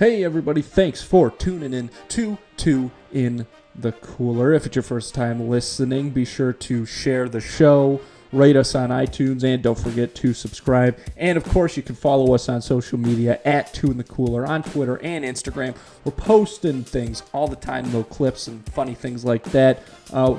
Hey everybody, thanks for tuning in to Two in the Cooler. If it's your first time listening, be sure to share the show, rate us on iTunes, and don't forget to subscribe. And of course, you can follow us on social media at Two in the Cooler on Twitter and Instagram. We're posting things all the time, little clips and funny things like that.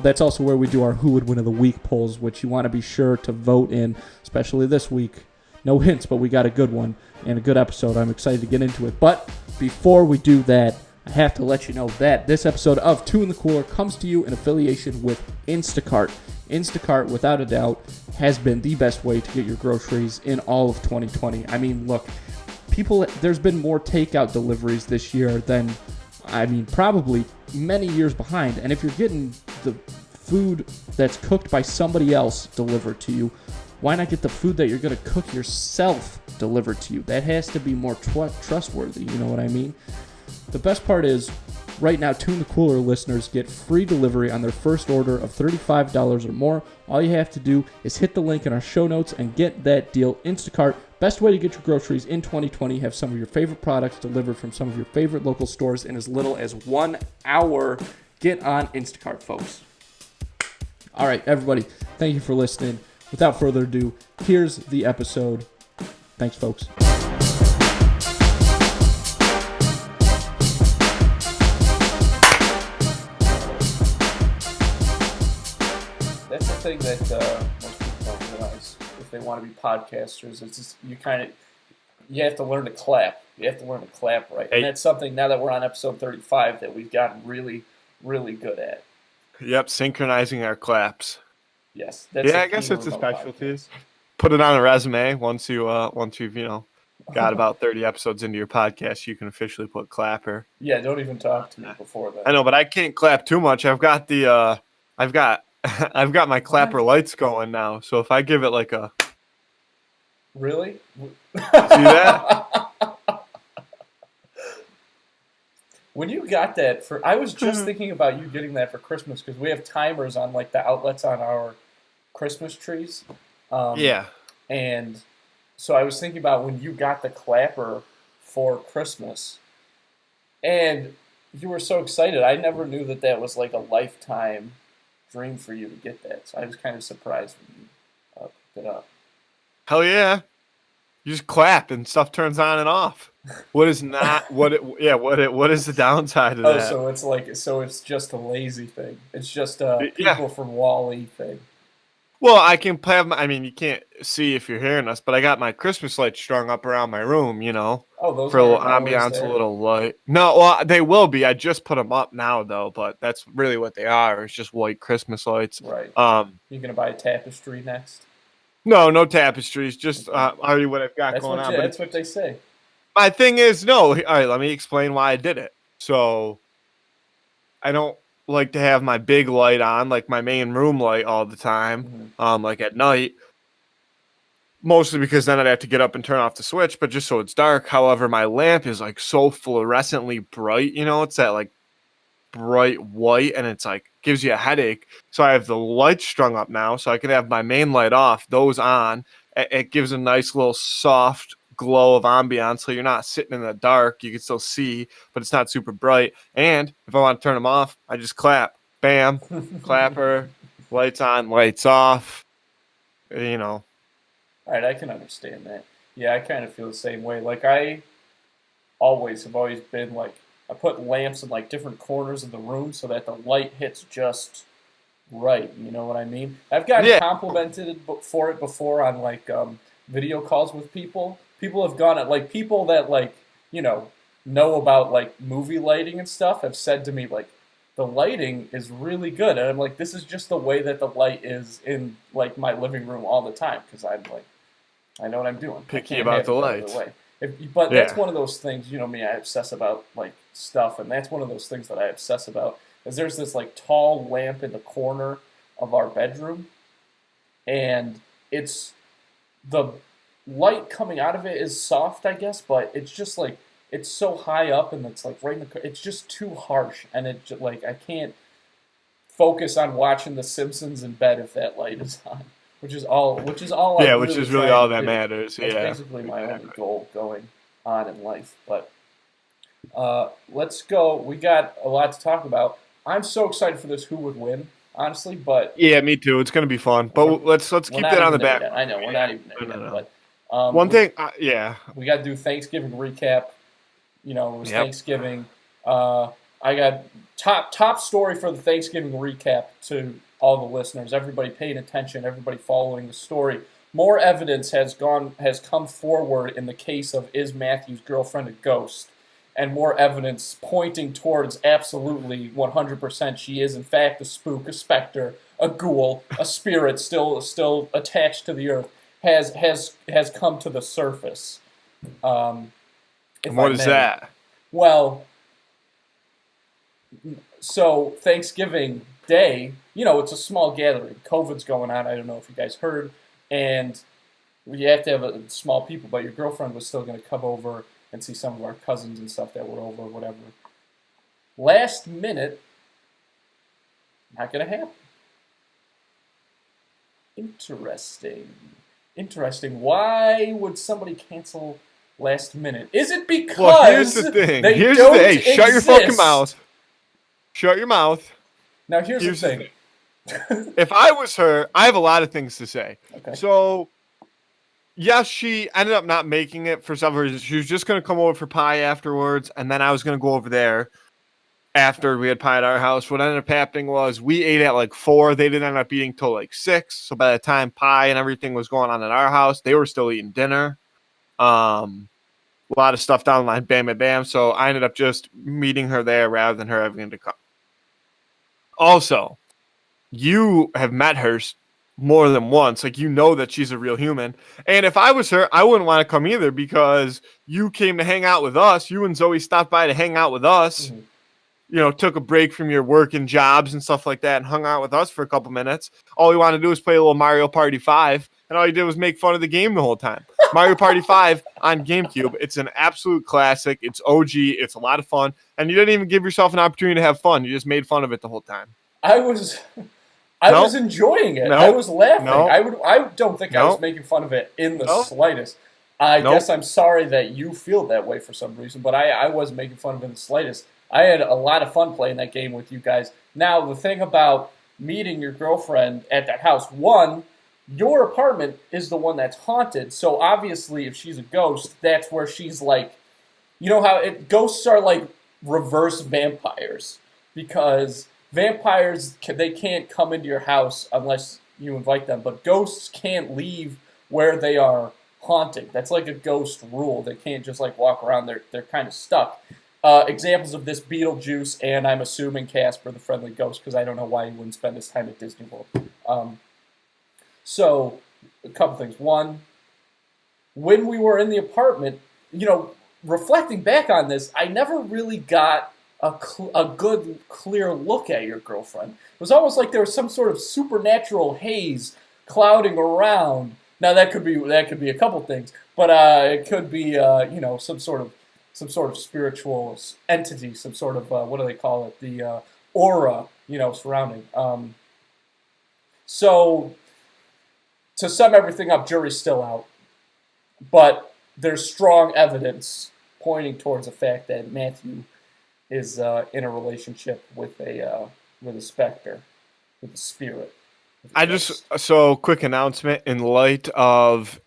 That's also where we do our Who Would Win of the Week polls, which you want to be sure to vote in, especially this week. No hints, but we got a good one and a good episode. I'm excited to get into it. But before we do that, I have to let you know that this episode of Two in the Cooler comes to you in affiliation with Instacart. Instacart, without a doubt, has been the best way to get your groceries in all of 2020. I mean, look, there's been more takeout deliveries this year than, probably many years behind. And if you're getting the food that's cooked by somebody else delivered to you, why not get the food that you're going to cook yourself delivered to you? That has to be more trustworthy, you know what I mean? The best part is, right now, Two in the Cooler listeners get free delivery on their first order of $35 or more. All you have to do is hit the link in our show notes and get that deal. Instacart, best way to get your groceries in 2020. Have some of your favorite products delivered from some of your favorite local stores in as little as 1 hour. Get on Instacart, folks. All right, everybody, thank you for listening. Without further ado, here's the episode. Thanks, folks. That's the thing that most people don't realize if they want to be podcasters. It's just you have to learn to clap. You have to learn to clap right. And that's something, now that we're on episode 35, that we've gotten really, really good at. Yep, synchronizing our claps. Yes. I guess it's a specialty. Put it on a resume. Once you've got about 30 episodes into your podcast, you can officially put clapper. Yeah, don't even talk to me before that. I know, but I can't clap too much. I've got I've got my clapper lights going now. So if I give it like a Really? See that? When you got that I was just thinking about you getting that for Christmas, because we have timers on like the outlets on our Christmas trees. Yeah. And so I was thinking about when you got the clapper for Christmas, and you were so excited. I never knew that was like a lifetime dream for you to get that. So I was kind of surprised when you picked it up. Hell yeah. You just clap and stuff turns on and off. What is not what is the downside of that? So it's just a lazy thing. It's just a people from Wall-E thing. Well, I can have you can't see if you're hearing us, but I got my Christmas lights strung up around my room, you know. Oh, those for a little ambiance, a little light. No, well, they will be. I just put them up now though, but that's really what they are. It's just white Christmas lights. Right. You gonna buy a tapestry next? No tapestries. Just already what I've got going on. That's what they say. My thing is, no. All right, let me explain why I did it. So, I don't like to have my big light on, like my main room light, all the time. Mm-hmm. Like at night. Mostly because then I'd have to get up and turn off the switch, but just so it's dark. However, my lamp is like so fluorescently bright. You know, it's that like bright white, and it's like gives you a headache. So I have the lights strung up now, so I can have my main light off, those on. It gives a nice little soft glow of ambiance, so you're not sitting in the dark. You can still see, but it's not super bright. And if I want to turn them off, I just clap. Bam, clapper, lights on, lights off. You know. All right, I can understand that. Yeah, I kind of feel the same way. Like I have always been like, I put lamps in like different corners of the room so that the light hits just right. You know what I mean? I've gotten complimented for it before on like video calls with people. People have gone at like people that like, you know about like movie lighting and stuff have said to me like, the lighting is really good. And I'm like, this is just the way that the light is in like my living room all the time, because I'm like, I know what I'm doing. Picky about the lights. But that's one of those things, you know me, I obsess about like stuff, and that's one of those things that I obsess about. Is there's this like tall lamp in the corner of our bedroom, and it's the light coming out of it is soft, I guess, but it's just like it's so high up, and it's like right in the. It's just too harsh, and it just, like I can't focus on watching The Simpsons in bed if that light is on. Which is all. Yeah, which is really all that matters. That's basically my only goal going on in life. But Let's go. We got a lot to talk about. I'm so excited for this. Who would win? Honestly, but Yeah, me too. It's gonna be fun. we're, But let's we're keep not that on the even there back yet. I know burner. we're Yeah. not even there No, yet. no, no. But One thing, yeah. we got to do Thanksgiving recap. You know, it was Yep. Thanksgiving. I got top story for the Thanksgiving recap to all the listeners. Everybody paying attention. Everybody following the story. More evidence has come forward in the case of is Matthew's girlfriend a ghost, and more evidence pointing towards absolutely 100% she is in fact a spook, a specter, a ghoul, a spirit still attached to the earth has come to the surface. Um, And if I what is may. that? Well, so Thanksgiving Day, you know, it's a small gathering. COVID's going on. I don't know if you guys heard, and you have to have a small people. But your girlfriend was still going to come over and see some of our cousins and stuff that were over, whatever. Last minute, not going to happen. Interesting. Why would somebody cancel last minute? Is it because Well, here's the thing. they Here's don't the thing. Hey, shut your fucking exist? mouth. Shut your mouth. Now here's the Here's the thing. If I was her, I have a lot of things to say. Okay. So, yes, she ended up not making it for several reasons. She was just going to come over for pie afterwards, and then I was going to go over there after we had pie at our house. What ended up happening was we ate at like 4. They didn't end up eating till like 6. So by the time pie and everything was going on at our house, they were still eating dinner. A lot of stuff down the line, bam, bam, bam. So I ended up just meeting her there rather than her having to come. Also, you have met her more than once. Like, you know that she's a real human. And if I was her, I wouldn't want to come either because you came to hang out with us. You and Zoe stopped by to hang out with us. Mm-hmm. You know, took a break from your work and jobs and stuff like that and hung out with us for a couple minutes. All you want to do is play a little Mario Party 5. And all you did was make fun of the game the whole time. Mario Party 5 on GameCube. It's an absolute classic. It's OG. It's a lot of fun. And you didn't even give yourself an opportunity to have fun. You just made fun of it the whole time. I was enjoying it. Nope. I was laughing. Nope. I don't think I was Nope. making fun of it in the Nope. slightest. I Nope. guess I'm sorry that you feel that way for some reason, but I wasn't making fun of it in the slightest. I had a lot of fun playing that game with you guys. Now, the thing about meeting your girlfriend at that house, one, your apartment is the one that's haunted, so obviously if she's a ghost, that's where she's like, you know how ghosts are like reverse vampires, because vampires they can't come into your house unless you invite them, but ghosts can't leave where they are haunted. That's like a ghost rule. They can't just like walk around. They're kind of stuck. Examples of this: Beetlejuice, and I'm assuming Casper the Friendly Ghost, because I don't know why he wouldn't spend his time at Disney World. So, a couple things. One, when we were in the apartment, you know, reflecting back on this, I never really got a good, clear look at your girlfriend. It was almost like there was some sort of supernatural haze clouding around. Now that could be a couple things, but it could be you know, some sort of spiritual entity, some sort of what do they call it? The aura, you know, surrounding. So to sum everything up, jury's still out, but there's strong evidence pointing towards the fact that Matthew is in a relationship with a specter, with a spirit. With a ghost. So quick announcement in light of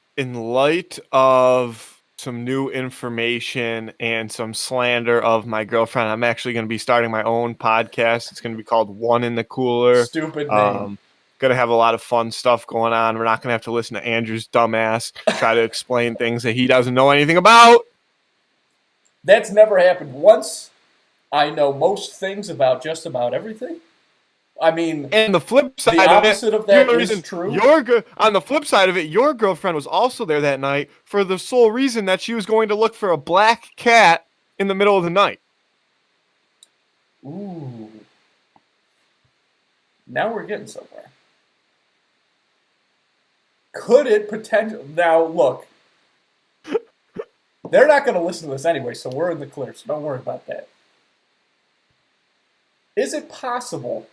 some new information and some slander of my girlfriend, I'm actually going to be starting my own podcast. It's going to be called One in the Cooler. Stupid name. Going to have a lot of fun stuff going on. We're not going to have to listen to Andrew's dumbass try to explain things that he doesn't know anything about. That's never happened. Once I know most things about just about everything. I mean, and the flip side, the opposite of that is true. On the flip side of it, your girlfriend was also there that night for the sole reason that she was going to look for a black cat in the middle of the night. Ooh. Now we're getting somewhere. Could it potentially... Now, look. They're not going to listen to this anyway, so we're in the clear, so don't worry about that. Is it possible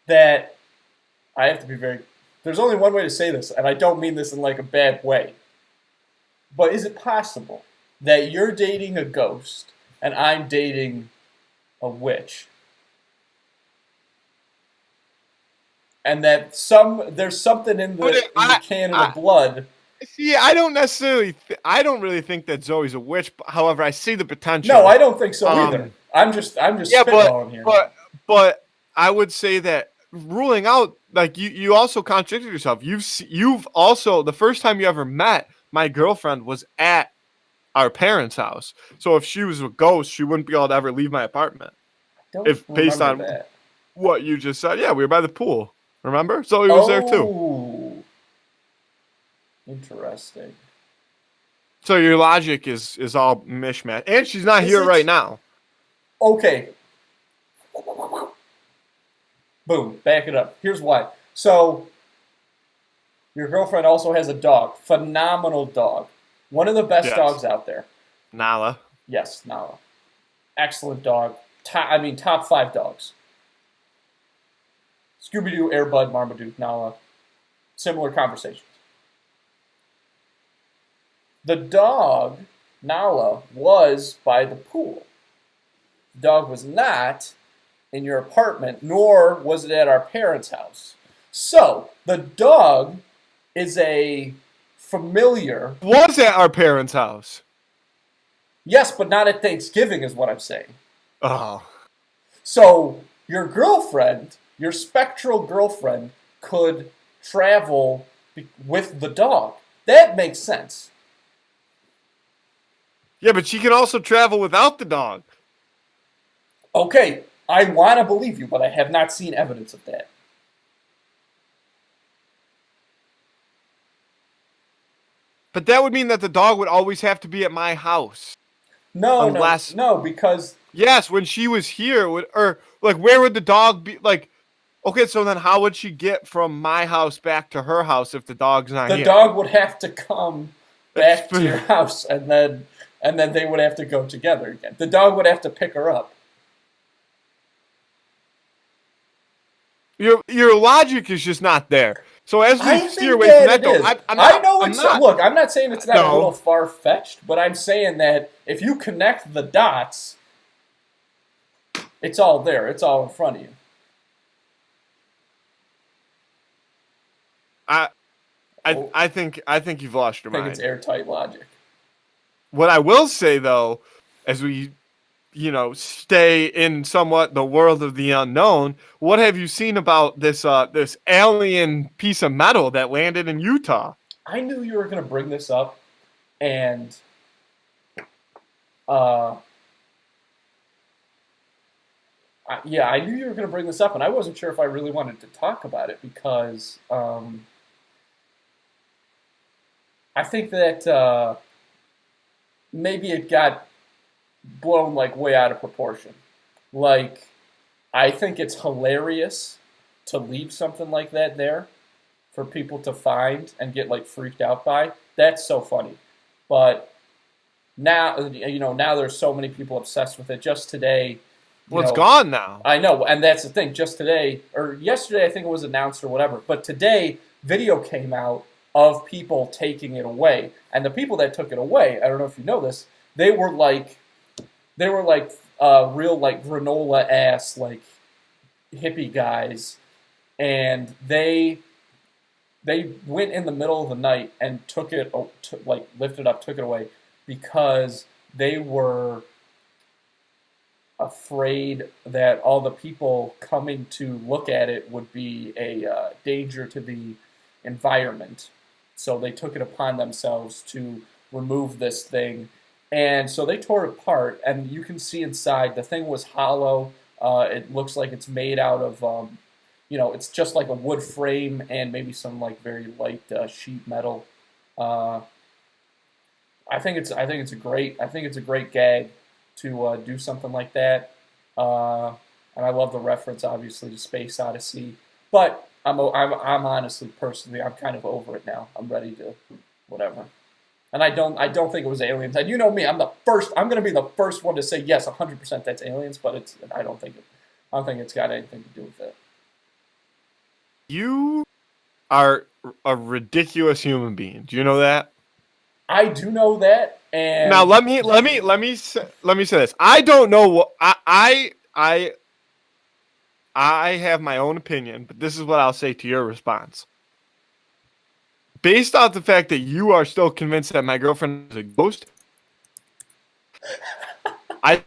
that... I have to be very... There's only one way to say this, and I don't mean this in like a bad way. But is it possible that you're dating a ghost and I'm dating a witch, and that there's something in But the canon I of blood. see. I don't necessarily. I don't really think that Zoe's a witch. However, I see the No, potential. I don't think so either. I'm just Yeah, spitballing here. but I would say that ruling out, like, you also contradicted yourself. You've also, the first time you ever met my girlfriend was at our parents' house. So if she was a ghost, she wouldn't be able to ever leave my apartment. Don't If based remember on that. what you just said, yeah, we were by the pool. Remember? Zoe was there too. Oh, interesting. So your logic is all mishmash, and she's not Is here right it now. okay? Boom, back it up. Here's why. So your girlfriend also has a dog. Phenomenal dog. One of the best Yes, dogs out there. Nala. Yes, Nala. Excellent dog. Top 5 dogs. Scooby Doo, Air Bud, Marmaduke, Nala. Similar conversations. The dog, Nala, was by the pool. The dog was not in your apartment, nor was it at our parents' house. So, the dog is a familiar. Was at our parents' house. Yes, but not at Thanksgiving, is what I'm saying. Oh. So, your girlfriend, your spectral girlfriend, could travel with the dog. That makes sense. Yeah, but she can also travel without the dog. Okay, I want to believe you, but I have not seen evidence of that. But that would mean that the dog would always have to be at my house. No, no, Unless, no, because yes, when she was here, or like, where would the dog be? Like, okay, so then how would she get from my house back to her house if the dog's not the here? dog would have to come back to your house, and then they would have to go together again. The dog would have to pick her up. Your logic is just not there. So as we I steer think away from that that, it though, is. I'm I not. know I'm it's not. look. I'm not saying it's not a No. little far fetched, but I'm saying that if you connect the dots, it's all there. It's all in front of you. I Oh, I think you've lost your I think it's mind. airtight logic. What I will say though, as we stay in somewhat the world of the unknown, what have you seen about this alien piece of metal that landed in Utah? I knew you were going to bring this up, and uh, yeah, I knew you were going to bring this up, and I wasn't sure if I really wanted to talk about it because I think that maybe it got blown like way out of proportion. Like, I think it's hilarious to leave something like that there for people to find and get like freaked out by. That's so funny. But now, now there's so many people obsessed with it. Just today, you Well, it's know, gone now. I know, and that's the thing. Just today, or yesterday, I think it was announced or whatever. But today, video came out of people taking it away, and the people that took it away, I don't know if you know this, they were like real like granola ass like hippie guys, and they went in the middle of the night and took it like lifted up, took it away because they were afraid that all the people coming to look at it would be a danger to the environment. So they took it upon themselves to remove this thing. And so they tore it apart, and you can see inside. The thing was hollow. It looks like it's made out of, it's just like a wood frame and maybe some like very light sheet metal. Uh, I think it's a great gag to do something like that. And I love the reference, obviously, to Space Odyssey. But I'm honestly, personally, I'm kind of over it now. I'm ready to whatever. And I don't think it was aliens. And you know me, I'm going to be the first one to say yes, 100% that's aliens. But I don't think it's got anything to do with it. You are a ridiculous human being. Do you know that? I do know that, And now let me say this. I don't know what I have my own opinion, but this is what I'll say to your response. Based off the fact that you are still convinced that my girlfriend is a ghost, I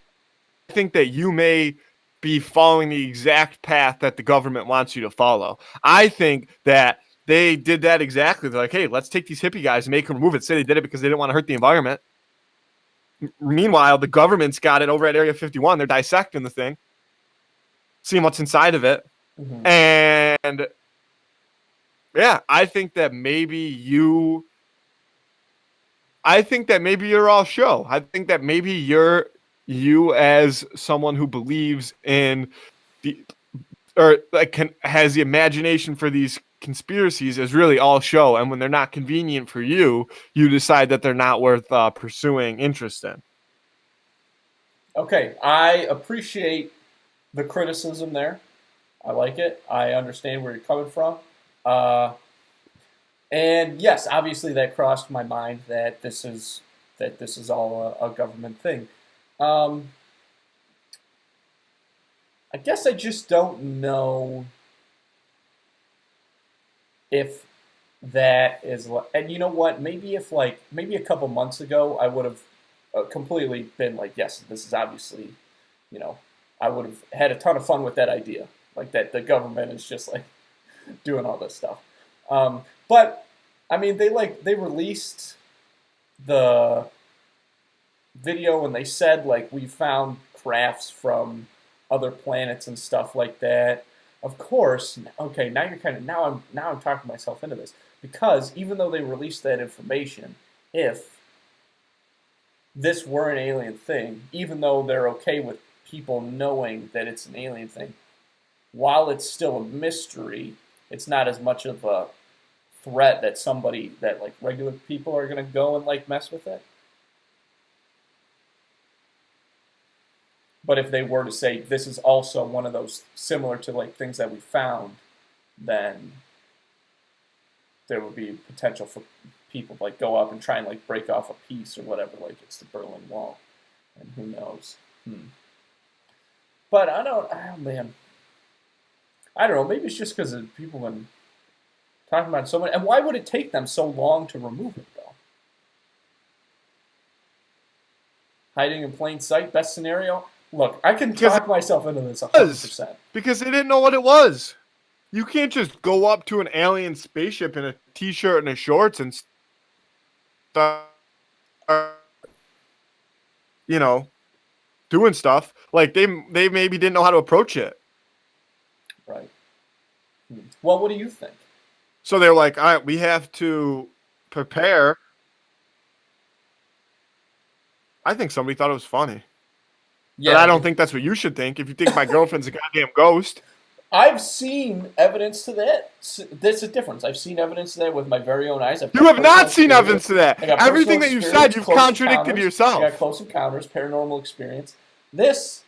think that you may be following the exact path that the government wants you to follow. I think that they did that exactly. They're like, hey, let's take these hippie guys and make them remove it. Say they did it because they didn't want to hurt the environment. Meanwhile, the government's got it over at Area 51. They're dissecting the thing, seeing what's inside of it. Mhm. And yeah, I think that maybe you're all show. I think that maybe you as someone who believes in has the imagination for these conspiracies is really all show. And when they're not convenient for you, you decide that they're not worth pursuing interest in. Okay, I appreciate the criticism there. I like it. I understand where you're coming from. And yes, obviously that crossed my mind that this is all a government thing. I guess I just don't know if that is, and you know what? Maybe if maybe a couple months ago, I would have completely been like, yes, this is obviously, I would have had a ton of fun with that idea, like that the government is just like doing all this stuff. But I mean, they released the video and they said like we found crafts from other planets and stuff like that. Of course, okay, now I'm talking myself into this because even though they released that information, if this were an alien thing, even though they're okay with people knowing that it's an alien thing, while it's still a mystery, it's not as much of a threat that like regular people are going to go and like mess with it. But if they were to say this is also one of those similar to like things that we found, then there would be potential for people to like go up and try and like break off a piece or whatever, like it's the Berlin Wall, and who knows. But I don't know. Maybe it's just because people have been talking about it so much. And why would it take them so long to remove it, though? Hiding in plain sight, best scenario? Look, I can talk myself into this 100%. Because they didn't know what it was. You can't just go up to an alien spaceship in a t-shirt and a shorts and start, doing stuff. Like, they maybe didn't know how to approach it. Right. Well, what do you think? So they're like, all right, we have to prepare. I think somebody thought it was funny. Yeah, but I don't think that's what you should think. If you think my girlfriend's a goddamn ghost. I've seen evidence to that. There's a difference. I've seen evidence to that with my very own eyes. You have not seen evidence to that. Everything that you said, you've contradicted yourself. I got close encounters, paranormal experience. This,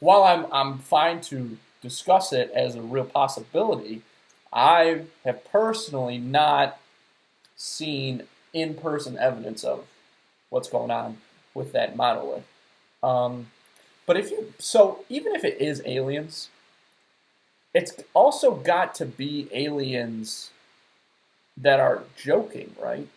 while I'm fine to discuss it as a real possibility, I have personally not seen in-person evidence of what's going on with that monolith. But even if it is aliens, it's also got to be aliens that are joking, right?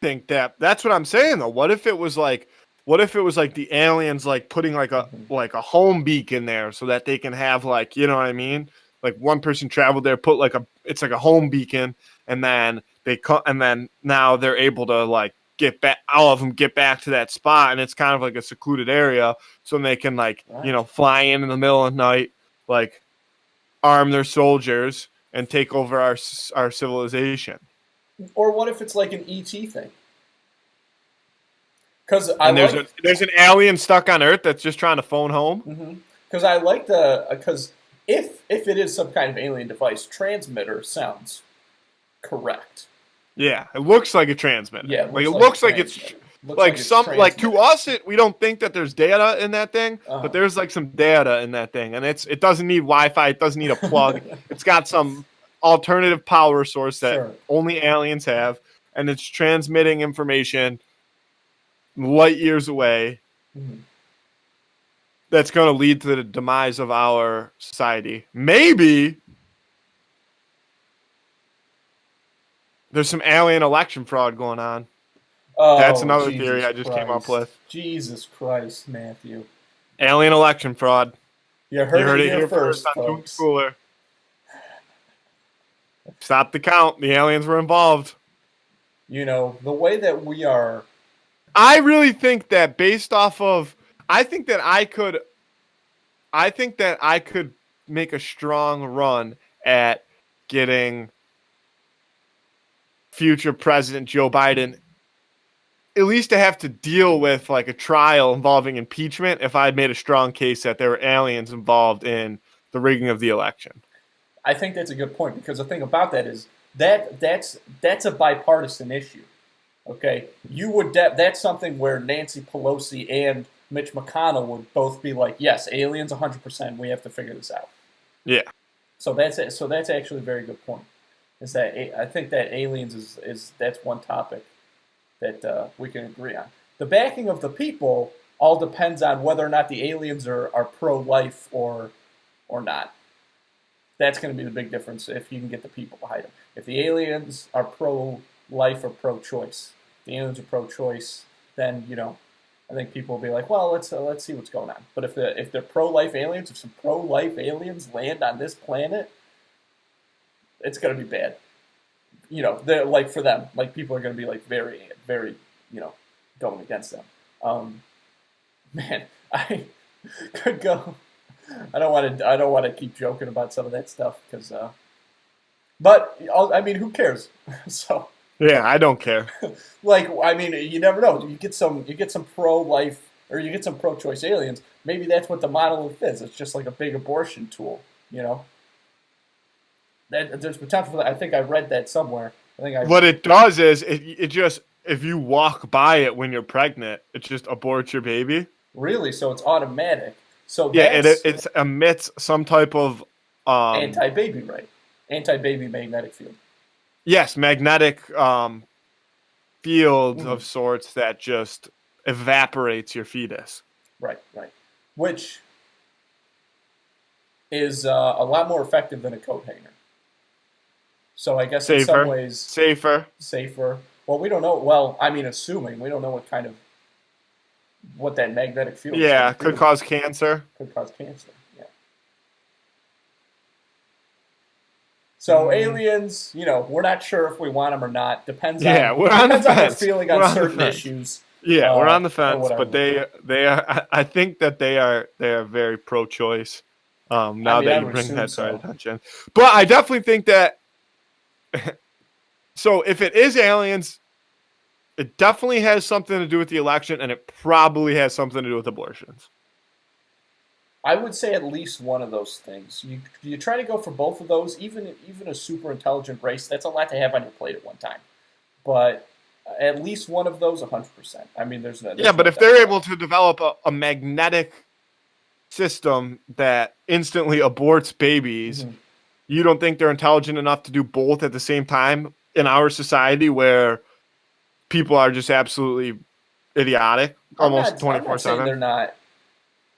I think that's what I'm saying though. What if it was like the aliens like putting like a home beacon there so that they can have like, you know what I mean? Like one person traveled there, put like it's like a home beacon, and then now they're able to like get back, all of them get back to that spot, and it's kind of like a secluded area, so they can like fly in the middle of the night, like arm their soldiers and take over our civilization. Or what if it's like an ET thing? Because there's an alien stuck on Earth that's just trying to phone home. Because I like because if it is some kind of alien device, transmitter sounds correct. Yeah, it looks like a transmitter. Yeah, it looks like it's to us. We don't think that there's data in that thing, but there's like some data in that thing, and it doesn't need Wi-Fi. It doesn't need a plug. It's got some alternative power source that only aliens have, and it's transmitting information light years away. Mhm. That's going to lead to the demise of our society. Maybe there's some alien election fraud going on. That's Oh, another Jesus theory I just came up Christ. with. Jesus Christ, Matthew. Alien election fraud. You heard it here first first, on Toon folks. Cooler. Stop the count. The aliens were involved. You know, the way that we are. I really think that based off of, I think that I could make a strong run at getting future President Joe Biden at least to have to deal with like a trial involving impeachment if I had made a strong case that there were aliens involved in the rigging of the election. I think that's a good point because the thing about that is that's a bipartisan issue. Okay, that's something where Nancy Pelosi and Mitch McConnell would both be like, yes, aliens 100%. We have to figure this out. Yeah. So that's it. So that's actually a very good point. Is that I think that aliens is that's one topic that we can agree on. The backing of the people all depends on whether or not the aliens are pro-life or not. That's going to be the big difference if you can get the people behind them. If the aliens are pro-life or pro-choice, the aliens are pro-choice, then I think people will be like, well, let's see what's going on. But if they're pro-life aliens, if some pro-life aliens land on this planet, it's going to be bad. They're like for them, like people are going to be like very, very, going against them. Man, I could go. I don't want to keep joking about some of that stuff because, but who cares? So yeah, I don't care. You never know. You get some pro-life or you get some pro-choice aliens. Maybe that's what the monolith is. It's just like a big abortion tool. There's potential for that. I think I read that somewhere. What it does is it just, if you walk by it when you're pregnant, it just aborts your baby. Really? So it's automatic. So yeah, it emits some type of anti-baby, right? Anti-baby magnetic field. Yes, magnetic field of sorts that just evaporates your fetus. Right. Which is a lot more effective than a coat hanger. So I guess in some ways safer. Well, we don't know. Well, assuming we don't know what that magnetic field. Yeah, could cause cancer. Could cause cancer. Yeah. So aliens, we're not sure if we want them or not. Depends on our feeling on certain issues. Yeah, we're on the fence, but they are. I think that they are very pro-choice. Now that you bring that to our attention, but I definitely think that. So if it is aliens, it definitely has something to do with the election, and it probably has something to do with abortions. I would say at least one of those things. You try to go for both of those, even a super intelligent race. That's a lot to have on your plate at one time. But at least one of those, 100%. There's no. Yeah, but if they're able to develop a magnetic system that instantly aborts babies. Mm-hmm. You don't think they're intelligent enough to do both at the same time in our society where people are just absolutely idiotic almost 24/7? I'm not saying they're not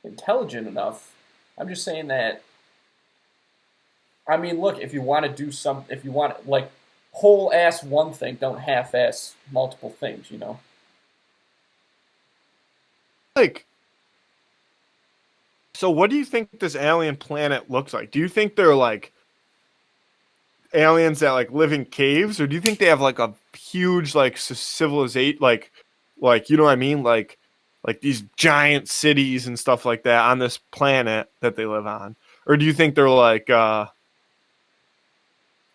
intelligent enough. I'm just saying that, look, if you want to do something, if you want to, whole ass one thing, don't half ass multiple things, So what do you think this alien planet looks like? Do you think they're aliens that live in caves, or do you think they have a huge civilization, like you know what I mean, like these giant cities and stuff like that on this planet that they live on? Or do you think they're I'm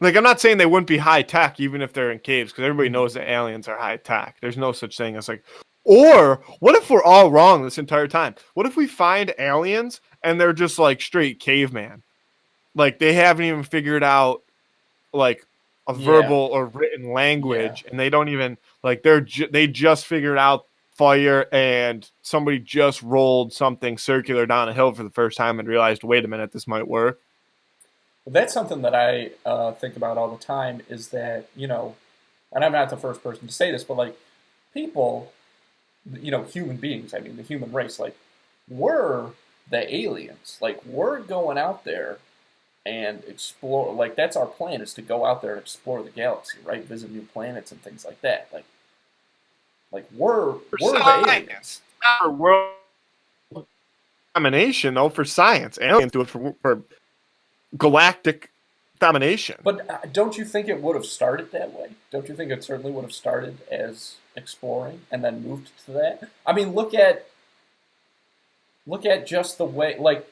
not saying they wouldn't be high tech even if they're in caves, because everybody knows that aliens are high tech. There's no such thing as or what if we're all wrong this entire time? What if we find aliens and they're just straight caveman, they haven't even figured out a verbal or written language, and they don't even they just figured out fire, and somebody just rolled something circular down a hill for the first time and realized, wait a minute, this might work. Well, that's something that I think about all the time, is that and I'm not the first person to say this, but like people, human beings, I mean the human race, like we're the aliens. Like we're going out there and explore. Like that's our plan, is to go out there and explore the galaxy, right? Visit new planets and things like that. Like we're the aliens. For world domination, though, for science. Aliens do it for galactic domination. But don't you think it would have started that way? Don't you think it certainly would have started as exploring and then moved to that? I mean, look at just the way, like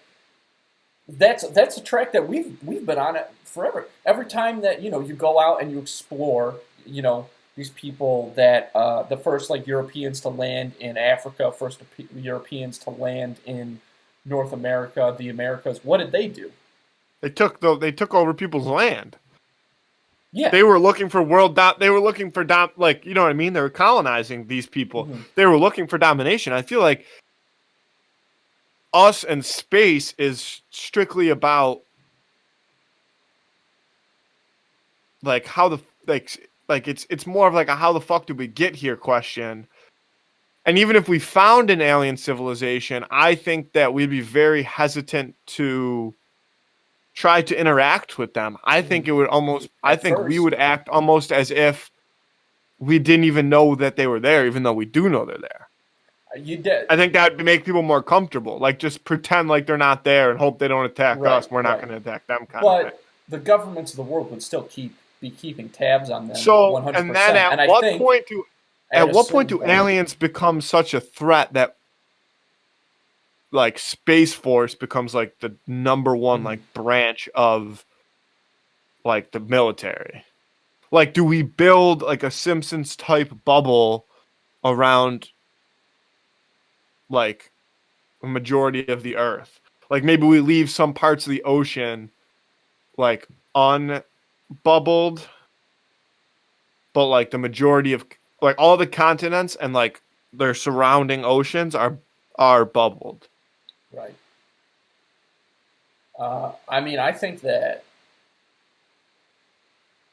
that's a track that we've been on it forever. Every time that you go out and you explore, these people that the first like Europeans to land in Africa, first Europeans to land in North America, the Americas. What did they do? They took over people's land. Yeah, they were looking for they were looking for like, you know what I mean? They were colonizing these people. Mm-hmm. They were looking for domination. I feel like us and space is strictly about like how the like it's more of like a how the fuck did we get here question. And even if we found an alien civilization, I think that we'd be very hesitant to try to interact with them. I think it would almost we would act almost as if we didn't even know that they were there, even though we do know they're there. You did. I think that would make people more comfortable. Like just pretend like they're not there and hope they don't attack us. We're not going to attack them of thing. But the governments of the world would still be keeping tabs on them. So 100%. And then at what point do aliens become such a threat that like Space Force becomes like the number one like branch of like the military? Like, do we build like a Simpsons type bubble around like a majority of the Earth? Like maybe we leave some parts of the ocean like unbubbled, but like the majority of like all the continents and like their surrounding oceans are bubbled. Right. I mean, I think that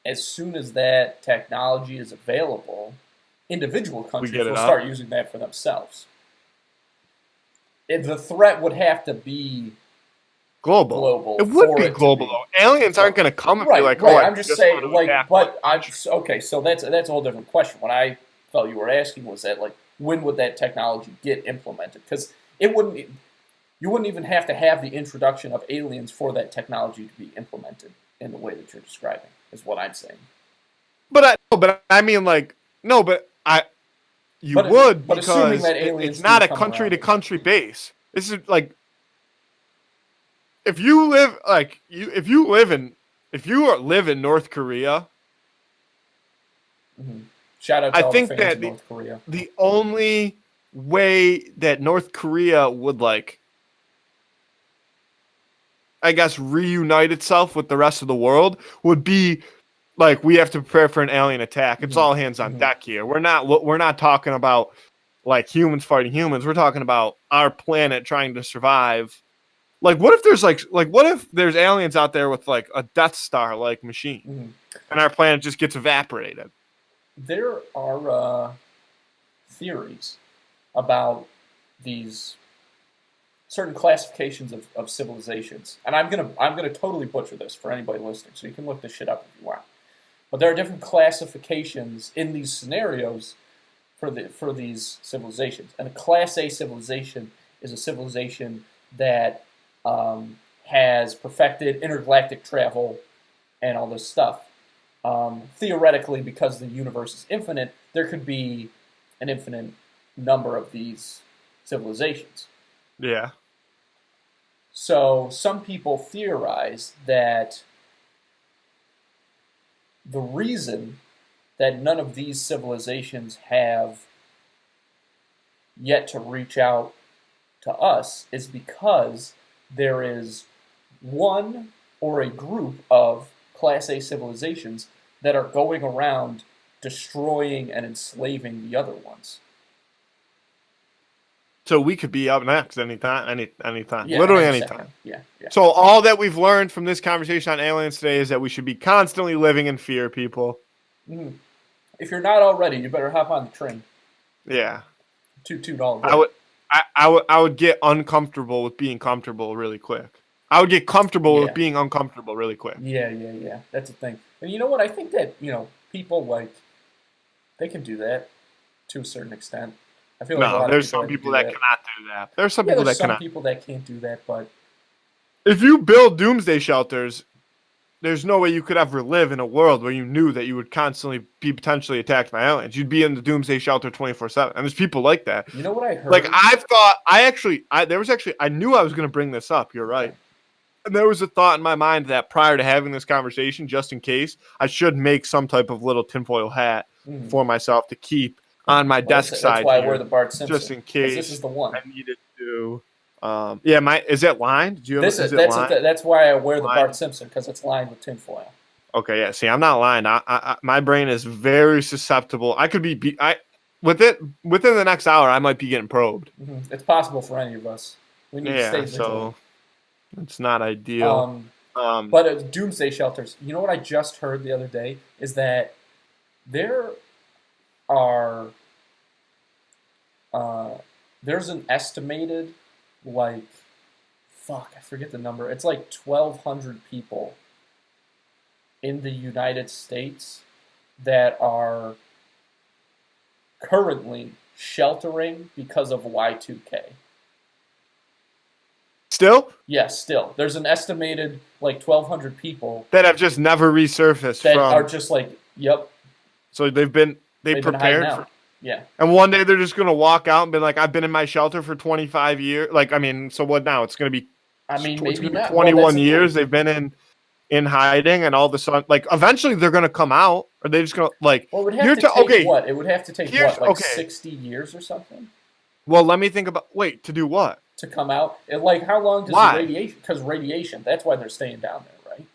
as soon as that technology is available, individual countries will start using that for themselves. The threat would have to be global. It would be global, though. Aliens aren't going to come and be like, "Oh, I'm just saying." Like, but okay. So that's a whole different question. What I felt you were asking was that, like, when would that technology get implemented? Because you wouldn't even have to have the introduction of aliens for that technology to be implemented in the way that you're describing. Is what I'm saying. But I mean, like, no, but because assuming that aliens it's not a country to country base. This is like, if you live in North Korea, shout out to all the fans of North Korea. The only way that North Korea would like, I guess, reunite itself with the rest of the world would be like, we have to prepare for an alien attack. It's all hands on deck here. We're not talking about like humans fighting humans. We're talking about our planet trying to survive. Like, what if there's aliens out there with like a Death Star like machine, and our planet just gets evaporated? There are theories about these certain classifications of civilizations, and I'm gonna totally butcher this for anybody listening, so you can look this shit up if you want. But there are different classifications in these scenarios for these civilizations. And a Class A civilization is a civilization that has perfected intergalactic travel and all this stuff. Theoretically, because the universe is infinite, there could be an infinite number of these civilizations. Yeah. So some people theorize that the reason that none of these civilizations have yet to reach out to us is because there is one or a group of Class A civilizations that are going around destroying and enslaving the other ones. So we could be up next anytime. Yeah, literally anytime. Yeah. So all that we've learned from this conversation on aliens today is that we should be constantly living in fear, people. Mm-hmm. if you're not already, you better hop on the train. Yeah. Toot all I day. would I would get uncomfortable with being comfortable really quick. I would get comfortable Yeah. with being uncomfortable really quick. Yeah. That's the thing. And you know what? I think that, people like they can do that to a certain extent. I feel like a No, lot there's of people some people do that cannot do that. There's some Yeah, people there's that some cannot. people that can't do that, but If you build doomsday shelters, there's no way you could ever live in a world where you knew that you would constantly be potentially attacked by aliens. You'd be in the doomsday shelter 24/7. And there's people like that. you know what I heard? Like I've thought I knew I was going to bring this up. You're right. Okay. And there was a thought in my mind that prior to having this conversation, just in case, I should make some type of little tinfoil hat Mhm. for myself to keep on my Well, desk side that's why I here, wear the Bart Simpson. just in 'cause case this is the one. I needed to. Is it lined? Do you have? This is it that's lined? that's why I wear the Lined? Bart Simpson, because it's lined with tinfoil. Okay, yeah. See, I'm not lying. My brain is very susceptible. I could be within the next hour. I might be getting probed. It's possible for any of us. We need to stay Yeah, vigilant. so it's not ideal. But doomsday shelters. You know what I just heard the other day is that there are there's an estimated I forget the number. It's like 1,200 people in the United States that are currently sheltering because of Y2K. Still, Yes, still. There's an estimated 1,200 people that have just never resurfaced that from. are just yep, So they they've been prepared hiding for. out. Yeah. And one day they're just gonna walk out and be like, "I've been in my shelter for 25 years." So what now? It's gonna be. I mean, it's maybe gonna be not. 21 Well, that's the years thing. they've been in hiding, and all of a sudden, eventually they're gonna come out, or they just gonna Well, it would have You're to ta- take okay, what? It would have to take here's- what, okay. 60 years or something Well, let me think about. Wait, to do what? to come out? How long does Why? the radiation? Because radiation. That's why they're staying down there, right?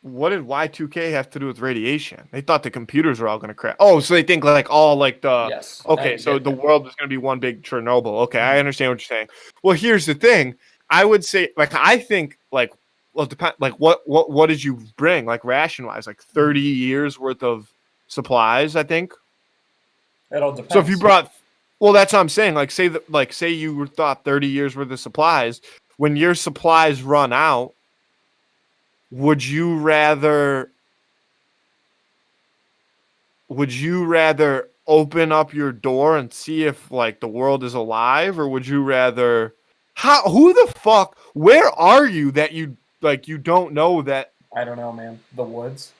What did Y2K have to do with radiation? They thought the computers were all going to crash. Oh, so they think the. Yes. Okay, I so get the that. world is going to be one big Chernobyl. Okay, Mm-hmm. I understand what you're saying. Well, here's the thing. I would say, I think, depend. What did you bring, ration wise? 30 years worth of supplies, I think. It all depends. So if you brought, well, that's what I'm saying. Say you thought 30 years worth of supplies. When your supplies run out, would you rather open up your door and see if the world is alive, or would you rather? Who the fuck? Where are you that you don't know that? I don't know, man. The woods.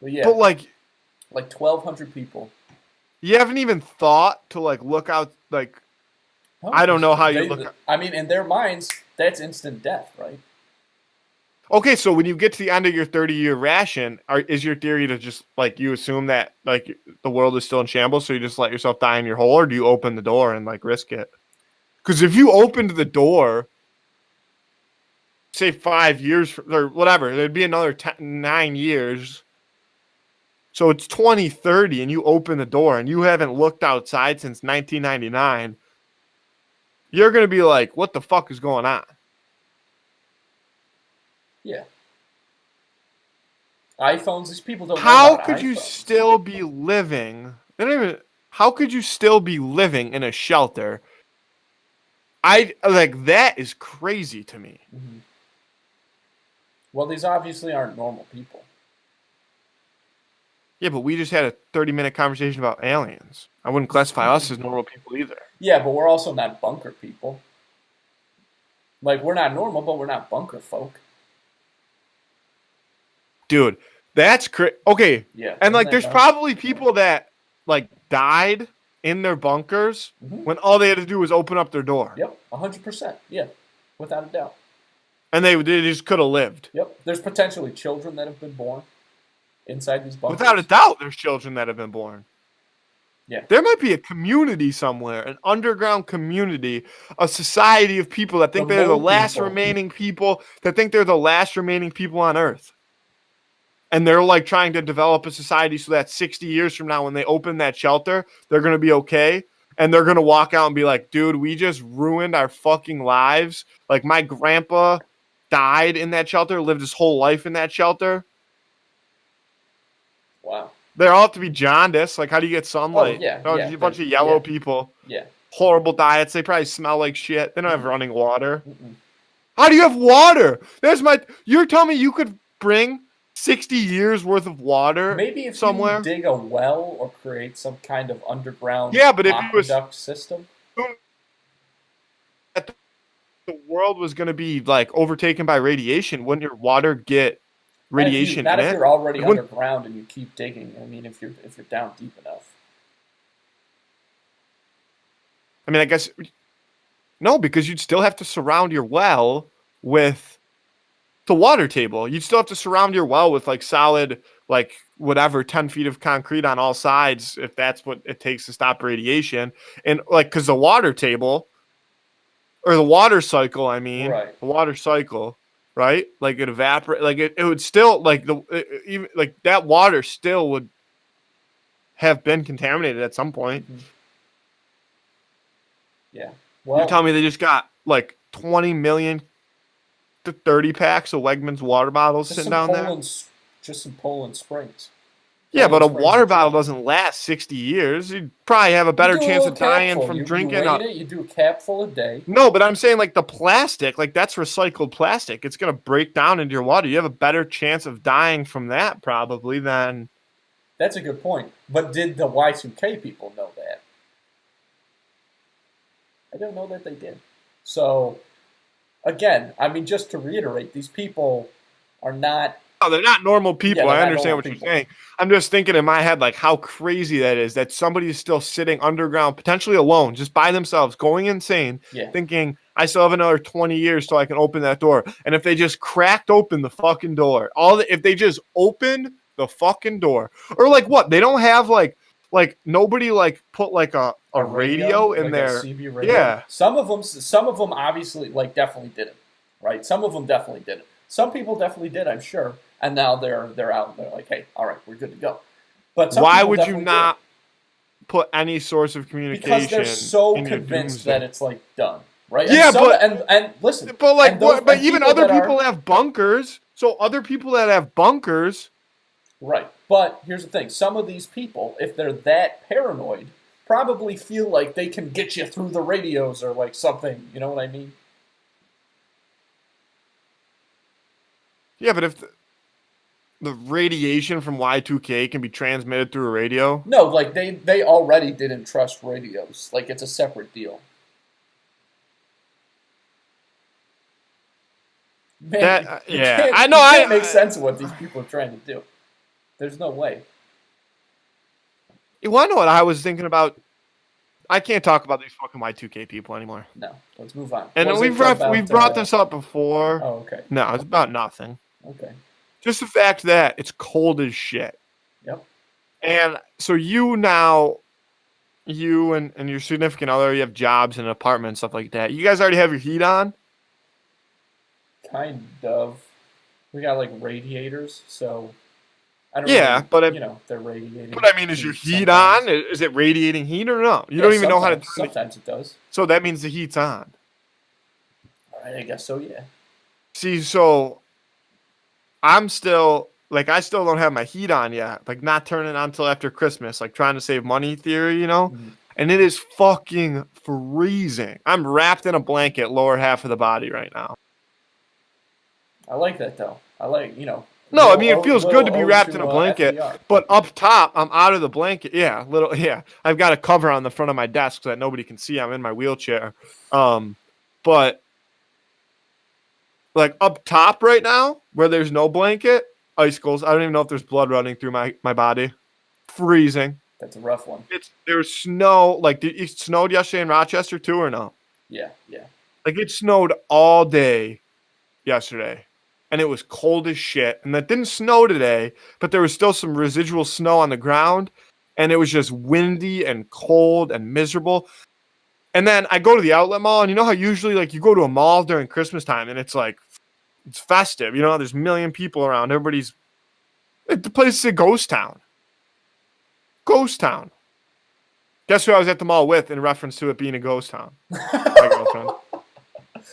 But yeah, But 1,200 people. you haven't even thought to look out No, I don't know how you they- look. I mean, in their minds, that's instant death, right? Okay, so when you get to the end of your 30-year ration, is your theory to just you assume that the world is still in shambles, so you just let yourself die in your hole, or do you open the door and risk it? Because if you opened the door, say 5 years or whatever, there'd be another 9 years. So it's 2030, and you open the door, and you haven't looked outside since 1999. You're gonna be like, "What the fuck is going on?" Yeah. iPhones. These people don't know How about could you iPhones. still be living? How could you still be living in a shelter? That is crazy to me. Mhm. Well, these obviously aren't normal people. Yeah, but we just had a 30-minute conversation about aliens. I wouldn't classify us as normal people either. Yeah, but we're also not bunker people. We're not normal, but we're not bunker folk. Dude, that's crazy. Okay, Yeah. and isn't that there's nuts? probably people that died in their bunkers Mhm. when all they had to do was open up their door. Yep, 100%. Yeah, without a doubt. And they just could have lived. Yep. There's potentially children that have been born inside these bunkers. Without a doubt, there's children that have been born. Yeah. There might be a community somewhere, an underground community, a society of people that think The they're the mole last people. remaining people, that think they're the last remaining people on Earth. And they're trying to develop a society so that 60 years from now, when they open that shelter, they're going to be okay. And they're going to walk out and be like, dude, we just ruined our fucking lives. My grandpa died in that shelter, lived his whole life in that shelter. Wow. They all have to be jaundiced. Like, how do you get sunlight? Oh, yeah, Oh, yeah, just a bunch of yellow yeah. people. Yeah. Horrible diets. They probably smell like shit. They don't have running water. Mm-mm. How do you have water? You're telling me you could bring 60 years worth of water Maybe if somewhere? you dig a well or create some kind of underground Yeah, but if it was aqueduct system. that the world was going to be like overtaken by radiation, wouldn't your water get radiation Not in if it? you're already It wouldn't- underground and you keep digging. I mean, if you're down deep enough. I mean, I guess no, because you'd still have to surround your well with the water table. You'd still have to surround your well with like solid, like whatever, 10 feet of concrete on all sides, if that's what it takes to stop radiation. And like, because the water table or the water cycle, I mean, Right. the water cycle, right? Like it evaporate, like it would still like even like that water still would have been contaminated at some point. Mhm. Yeah. You're Well, telling me they just got like 20 million to 30 packs of Wegmans water bottles just sitting some down there? Just some Poland Springs. Yeah, but a Poland Springs water and bottle Germany. doesn't last 60 years. You'd probably have a better You do a chance little of dying capful. from You drinking. weight it. You do a capful a day. No, but I'm saying like the plastic, like that's recycled plastic. It's going to break down into your water. You have a better chance of dying from that probably than. That's a good point. But did the Y2K people know that? I don't know that they did. So, again, I mean, just to reiterate, these people are not. Oh, they're not normal people. Yeah, they're I not understand normal what people. you're saying. I'm just thinking in my head, like how crazy that is that somebody is still sitting underground, potentially alone, just by themselves, going insane, Yeah. thinking, I still have another 20 years so I can open that door. And if they just cracked open the fucking door, if they just opened the fucking door, or like what? They don't have like nobody like put like a radio in like there. a CB radio. Yeah. Some of them obviously like definitely didn't. Right. Some of them definitely didn't. Some people definitely did, I'm sure. And now they're out and they're like, hey, all right, we're good to go. But some Why people would you definitely not put any source of communication? Because they're so in your convinced doomsday? that it's like done, right? Yeah, but and listen, but like and those- what? But and even people other that people are, have bunkers. So other people that have bunkers. right? But here's the thing: some of these people, if they're that paranoid, probably feel like they can get you through the radios or like something. You know what I mean? Yeah, but if the radiation from Y2K can be transmitted through a radio. No, like they already didn't trust radios. Like it's a separate deal. Man, That- you yeah, can't- I know, You can't I- make sense of what these people are trying to do. There's no way. You want to know what I was thinking about? I can't talk about these fucking Y2K people anymore. No, let's move on. And Was we've it about, we've brought this up before. Oh, okay. No, it's about nothing. Okay. Just the fact that it's cold as shit. Yep. And so you and your significant other, you have jobs and an apartment and stuff like that. You guys already have your heat on? Kind of. We got like radiators, so I don't Yeah, really, but they're radiating. But I mean, is your heat sometimes. on? Is it radiating heat or no? You Yeah, don't even know how to turn sometimes- it. Sometimes it does. So that means the heat's on. All right, I guess so. Yeah. See, so I'm still like I still don't have my heat on yet. Like not turning on until after Christmas. Like trying to save money theory, you know. Mhm. And it is fucking freezing. I'm wrapped in a blanket, lower half of the body right now. I like that though. I like No, I mean it feels good to be wrapped in a blanket. FDR. But up top, I'm out of the blanket. Yeah, I've got a cover on the front of my desk so that nobody can see I'm in my wheelchair. But like up top right now, where there's no blanket, icicles. I don't even know if there's blood running through my body. Freezing. That's a rough one. There's snow. Like it snowed yesterday in Rochester too, or no? Yeah, yeah. Like it snowed all day yesterday. And it was cold as shit. And that didn't snow today, but there was still some residual snow on the ground. And it was just windy and cold and miserable. And then I go to the outlet mall, and you know how usually like you go to a mall during Christmas time and it's like it's festive, you know, there's a million people around. The place is a ghost town. Ghost town. Guess who I was at the mall with in reference to it being a ghost town? My girlfriend.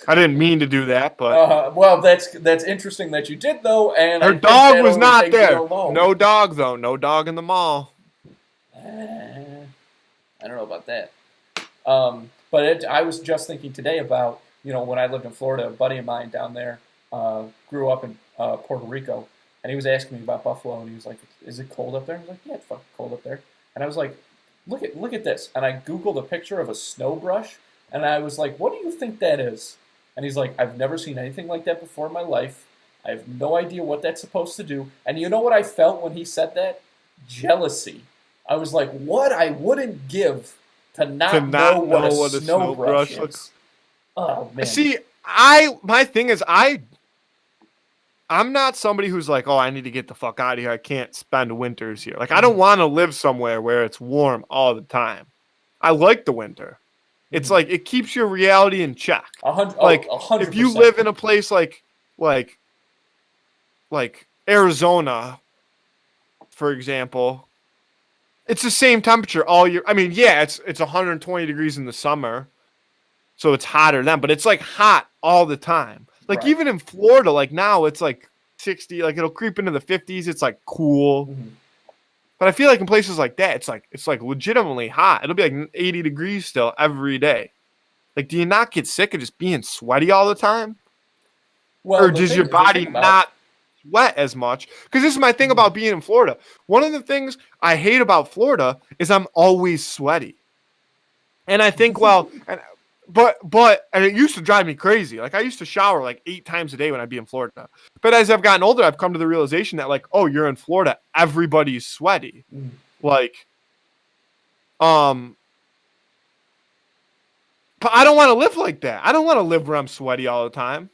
I didn't mean to do that, but Well, that's interesting that you did though, and I her think dog that was only not takes you there. alone. No dog though. No dog in the mall. I don't know about that. But I was just thinking today about, when I lived in Florida, a buddy of mine down there grew up in Puerto Rico, and he was asking me about Buffalo, and he was like, "Is it cold up there?" I was like, "Yeah, it's fucking cold up there." And I was like, "Look at this," and I googled a picture of a snow brush, and I was like, "What do you think that is?" And he's like, "I've never seen anything like that before in my life. I have no idea what that's supposed to do." And you know what I felt when he said that? Jealousy. I was like, what I wouldn't give to not know what a snow brush is. looks. Oh man. See, my thing is I'm not somebody who's like, oh, I need to get the fuck out of here. I can't spend winters here. Like, I don't want to live somewhere where it's warm all the time. I like the winter. It's like it keeps your reality in check. 100%. If you live in a place like Arizona, for example, it's the same temperature all year. I mean, yeah, it's 120 degrees in the summer, so it's hotter then, but it's like hot all the time. Like Right. even in Florida, like now it's like 60, like it'll creep into the 50s. It's like cool. Mhm. But I feel like in places like that, it's like legitimately hot. It'll be like 80 degrees still every day. Like, do you not get sick of just being sweaty all the time? Well, Or does your body not sweat as much? Because this is my thing about being in Florida. One of the things I hate about Florida is I'm always sweaty. And I think, but it used to drive me crazy. Like I used to shower like 8 times a day when I'd be in Florida. But as I've gotten older, I've come to the realization that like, oh, you're in Florida, everybody's sweaty. Mm. Like, but I don't want to live like that. I don't want to live where I'm sweaty all the time.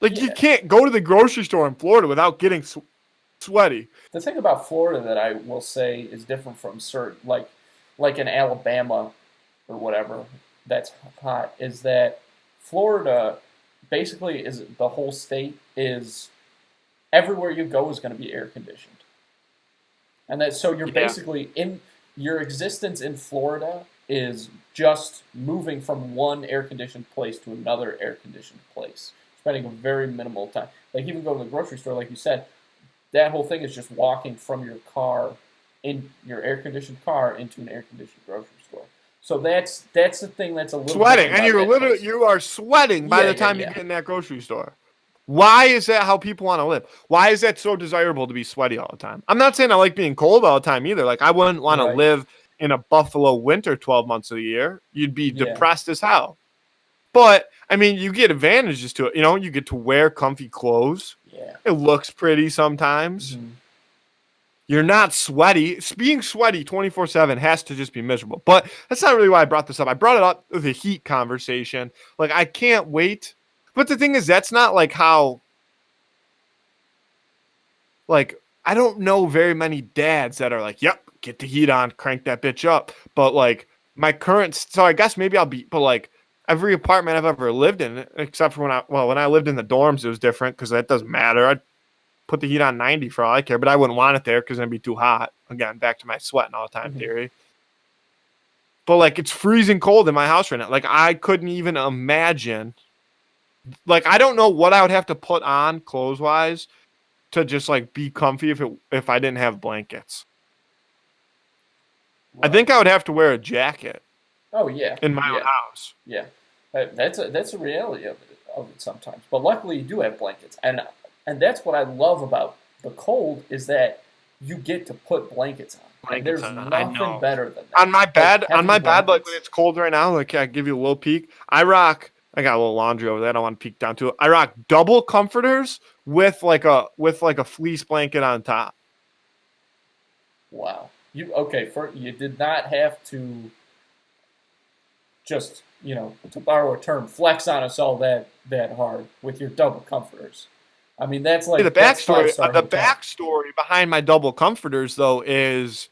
Like you can't go to the grocery store in Florida without getting sweaty. The thing about Florida that I will say is different from certain, like in Alabama or whatever that's hot, is that Florida basically is the whole state is everywhere you go is going to be air conditioned, and that so you're basically in your existence in Florida is just moving from one air conditioned place to another air conditioned place, spending a very minimal time. Like even going to the grocery store, like you said, that whole thing is just walking from your car in your air conditioned car into an air conditioned grocery store. So that's the thing that's a little sweating, and you are sweating by the time you get in that grocery store. Why is that how people want to live? Why is that so desirable to be sweaty all the time? I'm not saying I like being cold all the time either. Like I wouldn't want to live in a Buffalo winter 12 months of the year. You'd be depressed as hell. But I mean, you get advantages to it. You know, you get to wear comfy clothes. Yeah. It looks pretty sometimes. Mm-hmm. You're not sweaty. Being sweaty 24/7 has to just be miserable. But that's not really why I brought this up. I brought it up with the heat conversation. Like, I can't wait. But the thing is, that's not like how, like, I don't know very many dads that are like, yep, get the heat on, crank that bitch up. But, like, my current, so I guess maybe I'll be, but, like, every apartment I've ever lived in, except for when I lived in the dorms, it was different because that doesn't matter. I'd put the heat on 90 for all I care, but I wouldn't want it there because it'd be too hot. Again, back to my sweating all the time theory. But like it's freezing cold in my house right now. Like I couldn't even imagine. Like I don't know what I would have to put on clothes wise to just like be comfy if I didn't have blankets. Wow. I think I would have to wear a jacket. Oh yeah, in my own house. Yeah, that's a reality of it sometimes. But luckily, you do have blankets, and that's what I love about the cold is that you get to put blankets on. And there's nothing better than that. On my bed, like when it's cold right now, like I give you a little peek. I got a little laundry over there. I don't want to peek down to it. I rock double comforters with like a fleece blanket on top. Wow. You did not have to just, to borrow a term, flex on us all that hard with your double comforters. I mean, that's like the backstory. The backstory behind my double comforters, though, is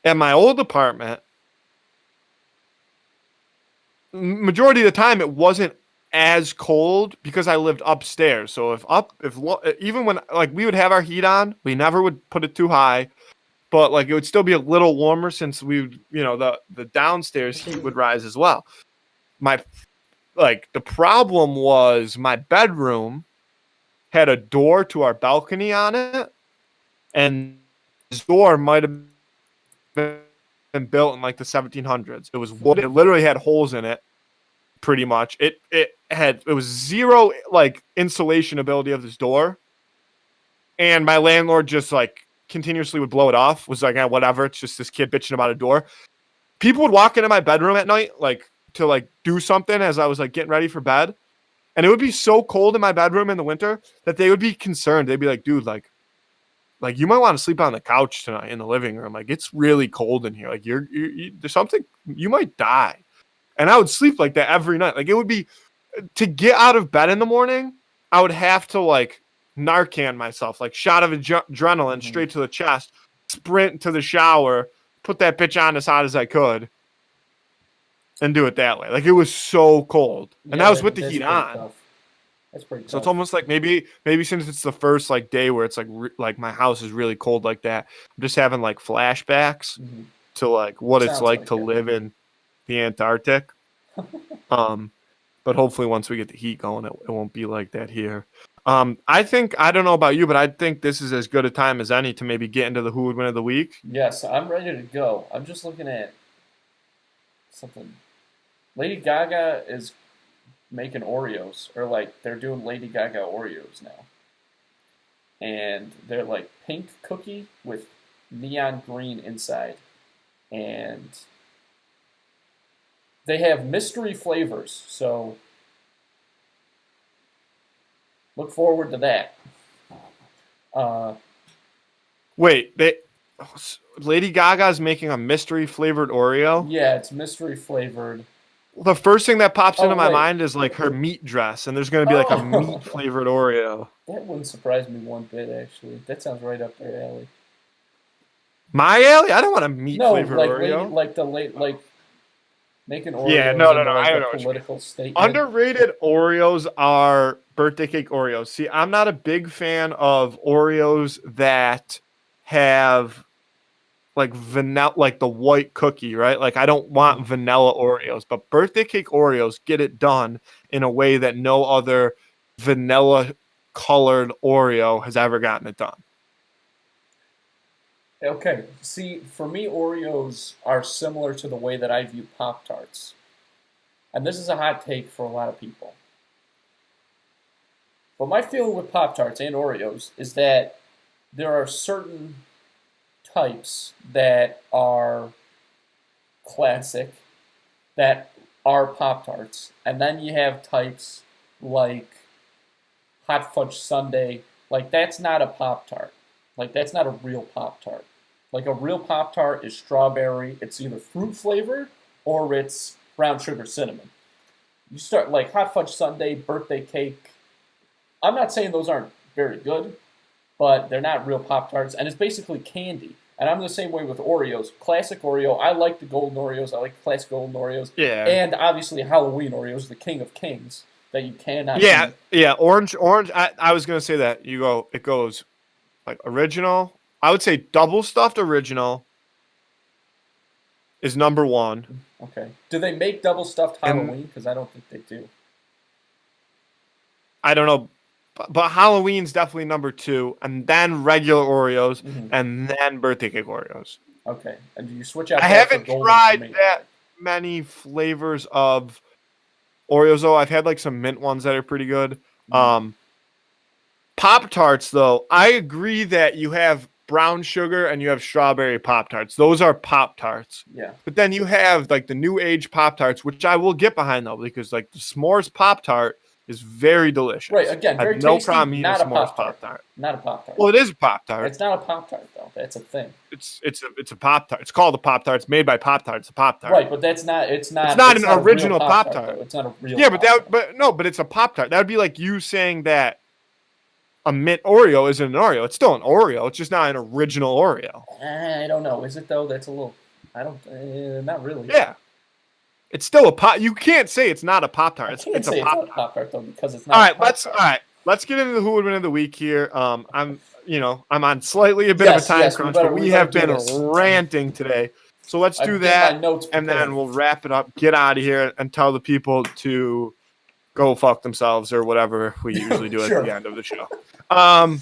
at my old apartment. Majority of the time, it wasn't as cold because I lived upstairs. So even when like we would have our heat on, we never would put it too high, but like it would still be a little warmer since we would, the downstairs heat would rise as well. the problem was my bedroom had a door to our balcony on it, and this door might have been built in like the 1700s. It was wood. It literally had holes in it, pretty much. It was zero like insulation ability of this door, and my landlord just like continuously would blow it off. Was like, whatever. It's just this kid bitching about a door. People would walk into my bedroom at night, like to like do something as I was like getting ready for bed. And it would be so cold in my bedroom in the winter that they would be concerned. They'd be like, dude, like you might want to sleep on the couch tonight in the living room. Like, it's really cold in here. Like there's something, you might die. And I would sleep like that every night. Like, it would be, to get out of bed in the morning, I would have to like Narcan myself, like shot of adrenaline straight to the chest, sprint to the shower, put that bitch on as hot as I could, and do it that way. Like, it was so cold, and that was with the heat on. Tough. That's pretty tough. So it's almost like maybe since it's the first like day where it's like my house is really cold like that, I'm just having like flashbacks to like what it's like to live in the Antarctic. But hopefully once we get the heat going, it won't be like that here. I think, I don't know about you, but I think this is as good a time as any to maybe get into the Who Would Win of the Week. Yes, I'm ready to go. I'm just looking at something. Lady Gaga is making Oreos, or like they're doing Lady Gaga Oreos now. And they're like pink cookie with neon green inside. And they have mystery flavors, so look forward to that. Wait, Lady Gaga's making a mystery flavored Oreo? Yeah, it's mystery flavored. The first thing that pops into my mind is like her meat dress, and there's going to be like a meat flavored Oreo. That wouldn't surprise me one bit, actually. That sounds right up their alley. My alley? I don't want a meat flavored Oreo. Like making Oreos. Yeah, no. Like I don't know. Political statement. Underrated Oreos are birthday cake Oreos. See, I'm not a big fan of Oreos that have like vanilla, like the white cookie, right? Like, I don't want vanilla Oreos, but birthday cake Oreos get it done in a way that no other vanilla colored Oreo has ever gotten it done. Okay, see, for me, Oreos are similar to the way that I view Pop-Tarts. And this is a hot take for a lot of people. But my feeling with Pop-Tarts and Oreos is that there are certain types that are classic, that are Pop-Tarts. And then you have types like Hot Fudge Sundae. Like, that's not a Pop-Tart. Like, that's not a real Pop-Tart. Like, a real Pop-Tart is strawberry. It's either fruit flavored or it's brown sugar cinnamon. You start, like, Hot Fudge Sundae, birthday cake. I'm not saying those aren't very good, but they're not real Pop-Tarts. And it's basically candy. And I'm the same way with Oreos. Classic Oreo. I like the golden Oreos. I like classic golden Oreos. Yeah. And obviously Halloween Oreos, the king of kings, that you cannot eat. Yeah. Orange. I was going to say that. It goes like original. I would say double stuffed original is number one. Okay. Do they make double stuffed Halloween? Because I don't think they do. I don't know. But Halloween's definitely number two, and then regular Oreos, and then birthday cake Oreos. Okay. And do you switch out? I haven't tried that many flavors of Oreos, though. I've had like some mint ones that are pretty good. Pop-Tarts, though, I agree that you have brown sugar and you have strawberry Pop-Tarts. Those are Pop-Tarts. Yeah. But then you have like the new age Pop-Tarts, which I will get behind, though, because like the s'mores Pop-Tart is very delicious. Right, again, very tasty. No problem eating a s'mores Pop-Tart. Not a Pop-Tart. Well, it is a Pop-Tart. It's not a Pop-Tart, though. That's a thing. It's a Pop-Tart. It's called a Pop-Tart. It's made by Pop-Tart. It's a Pop-Tart. Right, but that's not. It's not an original Pop-Tart. It's not a real. Yeah, but it's a Pop-Tart. That would be like you saying that a mint Oreo isn't an Oreo. It's still an Oreo. It's just not an original Oreo. I don't know. Is it though? That's a little. I don't. Not really. Yeah. It's still a pop. You can't say it's not a Pop-Tart. It's a Pop-Tart though, because it's not. All right, let's get into the Who Would Win of the Week here. I'm on slightly a bit of a time crunch, but we have been ranting today. So let's I'm do getting that, my notes and prepared. then we'll wrap it up, get out of here, and tell the people to go fuck themselves or whatever we usually do Sure. at the end of the show. All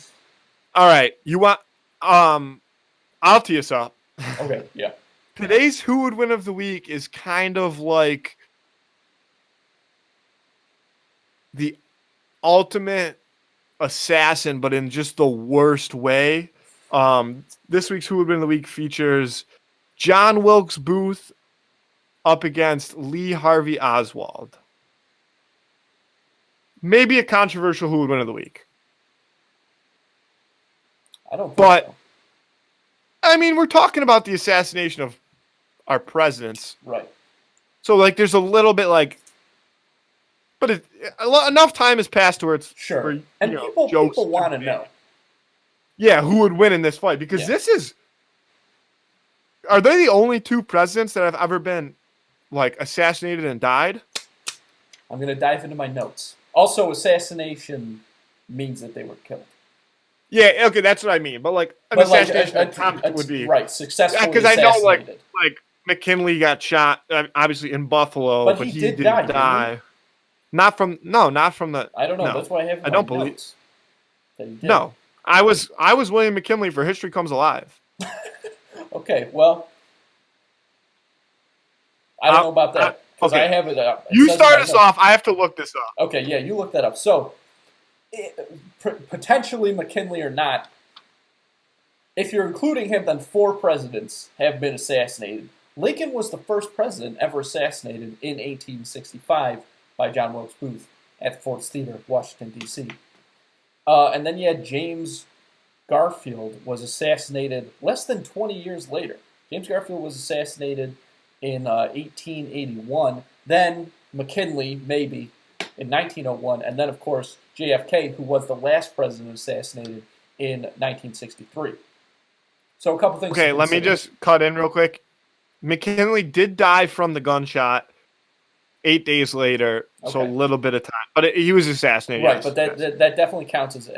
right. You want I'll tee us up. Okay, yeah. Today's Who Would Win of the Week is kind of like the ultimate assassin, but in just the worst way. This week's Who Would Win of the Week features John Wilkes Booth up against Lee Harvey Oswald. Maybe a controversial Who Would Win of the Week. I don't think But so. I mean, we're talking about the assassination of our presidents. Right. So, like, there's a little bit like, but enough time has passed where it's Sure. for, And you know, people jokes want to be- know. Yeah, who would win in this fight? Because Yeah. this is. Are they the only two presidents that have ever been, like, assassinated and died? I'm going to dive into my notes. Also, assassination means that they were killed. Yeah, okay, that's what I mean. But like an But like assassination attempt would be right, successfully because I know assassinated. like McKinley got shot obviously in Buffalo, But but he he did didn't die, didn't he? die. Not from the. I don't know. No, That's why I have. In I my don't believe- notes that he did. No, I was William McKinley for History Comes Alive. Okay. Well, I don't know about that because okay. I have it up. It You says in start my us notes. off. I have to look this up. Okay. Yeah, you look that up. So, potentially McKinley or not, if you're including him, then 4 presidents have been assassinated. Lincoln was the first president ever assassinated in 1865 by John Wilkes Booth at the Ford's Theater, Washington, D.C. And then you had James Garfield was assassinated less than 20 years later. James Garfield was assassinated in 1881. Then McKinley, maybe, in 1901. And then, of course, JFK, who was the last president assassinated in 1963. So a couple things. Okay, to let me consider. just cut in real quick. McKinley did die from the gunshot 8 days later, so a Okay. little bit of time. But he was assassinated. Right, yes, but yes. that definitely counts as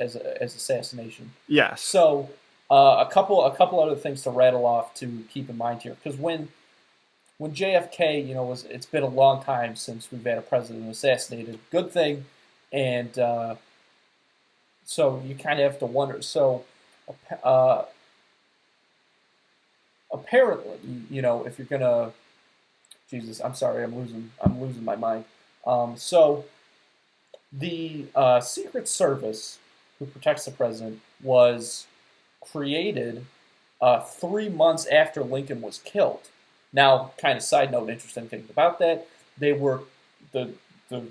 assassination. Yes. So a couple other things to rattle off to keep in mind here, because when JFK, it's been a long time since we've had a president assassinated. Good thing, and so you kind of have to wonder. So apparently, if you're gonna, Jesus, I'm sorry, I'm losing my mind. So the Secret Service, who protects the president, was created 3 months after Lincoln was killed. Now, kind of side note, interesting thing about that, they were the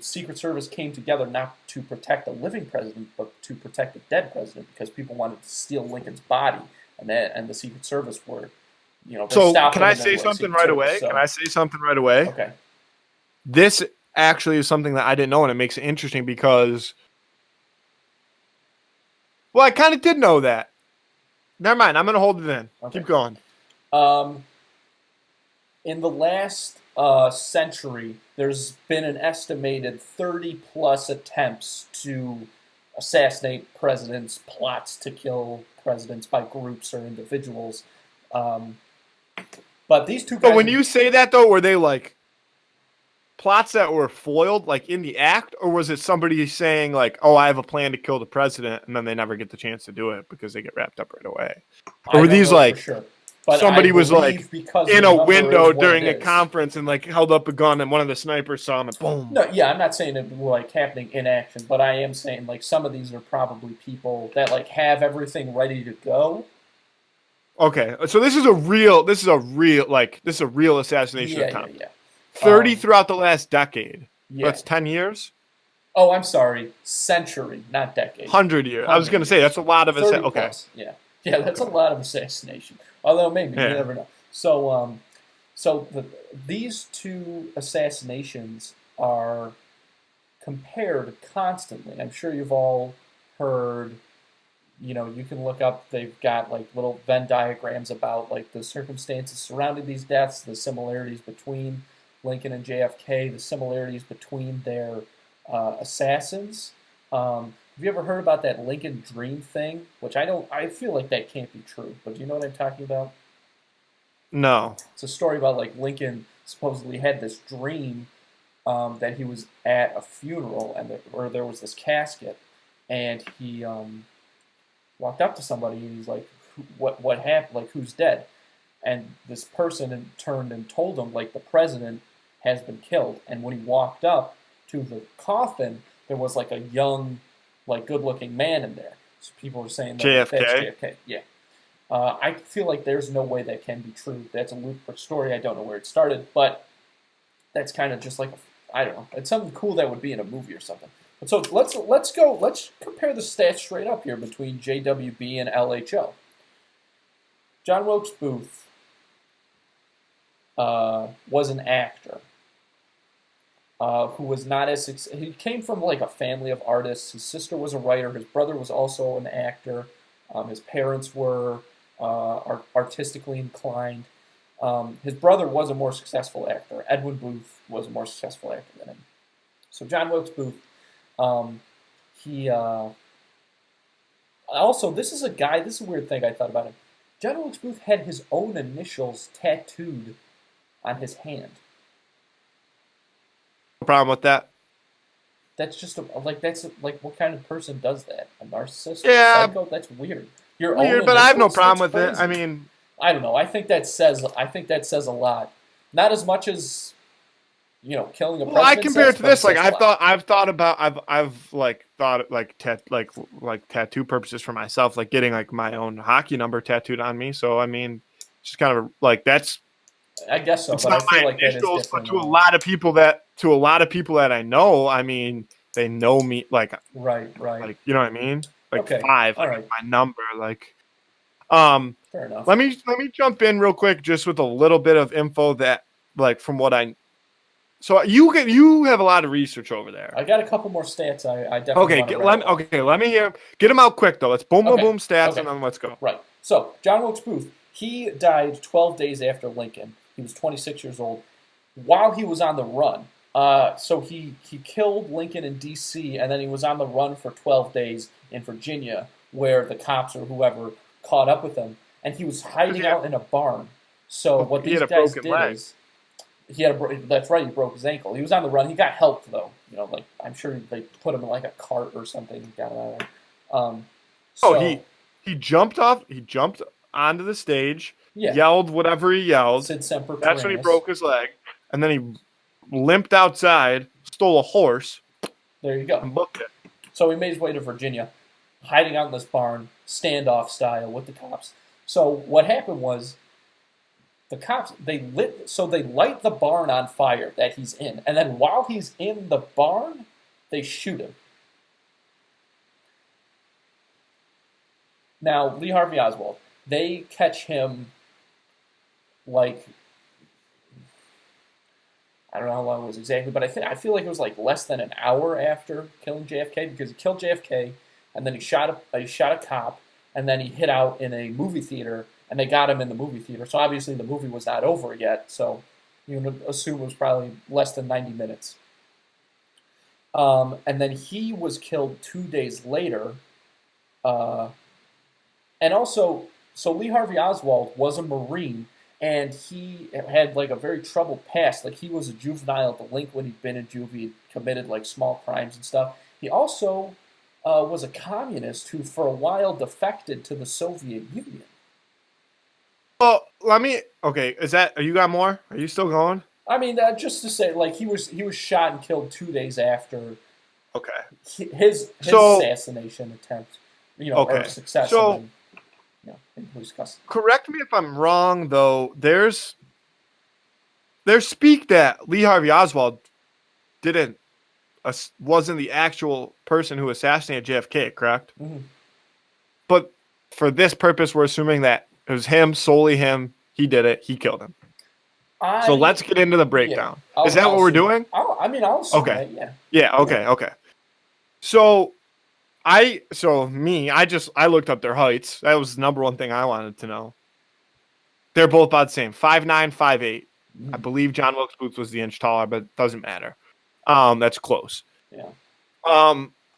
Secret Service came together not to protect a living president, but to protect a dead president, because people wanted to steal Lincoln's body, and the Secret Service were, they So stopped can them I and then say were something Secret right Service, away? so- Can I say something right away? Okay. This actually is something that I didn't know, and it makes it interesting because, well, I kind of did know that. Never mind. I'm going to hold it in. Okay. Keep going. In the last century, there's been an estimated 30-plus attempts to assassinate presidents, plots to kill presidents by groups or individuals. But these two guys... But when you say that, though, were they like plots that were foiled, like in the act, or was it somebody saying like, "Oh, I have a plan to kill the president," and then they never get the chance to do it because they get wrapped up right away? Or were these like somebody was like in a window during a conference and like held up a gun and one of the snipers saw him and boom? No, yeah, I'm not saying it like happening in action, but I am saying like some of these are probably people that like have everything ready to go. Okay, so this is a real assassination attempt. Yeah. 30 throughout the last decade. Yeah. That's 10 years? Oh, I'm sorry. Century, not decade. 100 years. I was going to say, that's a lot of it. 30 Okay. plus, yeah. Yeah, that's a lot of assassination. Although maybe, you never know. So, these two assassinations are compared constantly. I'm sure you've all heard, you can look up, they've got like little Venn diagrams about like the circumstances surrounding these deaths, the similarities between Lincoln and JFK, the similarities between their assassins. Have you ever heard about that Lincoln Dream thing? Which I feel like that can't be true, but do you know what I'm talking about? No. It's a story about like Lincoln supposedly had this dream that he was at a funeral or there was this casket, and he walked up to somebody and he's like, "What happened? Like, who's dead?" And this person turned and told him like the president has been killed. And when he walked up to the coffin, there was like a young, like good-looking man in there. So people were saying that JFK? that's JFK. Yeah. I feel like there's no way that can be true. That's a Luke story. I don't know where it started, but that's kind of just like I don't know. It's something cool that would be in a movie or something. But so let's go. Let's compare the stats straight up here between JWB and LHO. John Wilkes Booth was an actor who was not as he came from like a family of artists. His sister was a writer. His brother was also an actor. His parents were artistically inclined. His brother was a more successful actor. Edwin Booth was a more successful actor than him. So John Wilkes Booth, he also, this is a weird thing I thought about him. John Wilkes Booth had his own initials tattooed on his hand. No problem with that. That's just what kind of person does that? A narcissist? Yeah. A psycho? That's weird. Your Weird, own but I have no initials? problem That's with it. I crazy. mean, I don't know. I think that says a lot. Not as much as killing a president. well, I compare it to but it this. Like says a lot. I've thought like tattoo purposes for myself, like getting like my own hockey number tattooed on me. So I mean, just kind of like that's I guess so, it's but I not feel my like that is initials, but different. to a lot of people that I know, I mean, they know me like Right. you know what I mean? Like Okay, 5, all like right. my number, like Fair enough. let me jump in real quick just with a little bit of info that like from what I so you have a lot of research over there. I got a couple more stats. I definitely want to let me hear get them out quick though. Let's boom Okay, stats okay. and then let's go. Right. So, John Wilkes Booth, he died 12 days after Lincoln. He was 26 years old while he was on the run. So he killed Lincoln in D.C., and then he was on the run for 12 days in Virginia, where the cops or whoever caught up with him, and he was hiding out in a barn. So what he these had a guys broken did leg. is he had that's right. He broke his ankle. He was on the run. He got help though. Like I'm sure they put him in like a cart or something. And got him out of there. So, He jumped off. He jumped onto the stage. yeah. Yelled whatever he yelled. Sid Semper That's when he Tyrannis. broke his leg, and then he limped outside, stole a horse, There you go. and booked it. So he made his way to Virginia, hiding out in this barn, standoff style with the cops. So what happened was, the cops they light the barn on fire that he's in, and then while he's in the barn, they shoot him. Now Lee Harvey Oswald, they catch him like I don't know how long it was exactly, but I feel like it was like less than an hour after killing JFK because he killed JFK and then he shot a cop and then he hid out in a movie theater and they got him in the movie theater. So obviously the movie was not over yet. So you would assume it was probably less than 90 minutes. And then he was killed 2 days later. And also, so Lee Harvey Oswald was a Marine. And he had like a very troubled past. Like he was a juvenile delinquent. He'd been in juvie, he'd committed like small crimes and stuff. He also was a communist who, for a while, defected to the Soviet Union. Well, okay, are you got more? Are you still going? I mean, just to say, like he was shot and killed 2 days after Okay. his assassination attempt. Okay. Or success. So, in police custody. correct me if I'm wrong, though. There's speak that Lee Harvey Oswald wasn't the actual person who assassinated JFK, correct? Mm-hmm. But for this purpose, we're assuming that it was him, solely him. He did it. He killed him. So let's get into the breakdown. Yeah, Is that what we're doing? I'll assume Okay. that, yeah. Yeah. Okay. So I looked up their heights. That was the number one thing I wanted to know. They're both about the same, 5'9", 5'8". Mm-hmm. I believe John Wilkes Booth was the inch taller, but it doesn't matter. That's close. Yeah.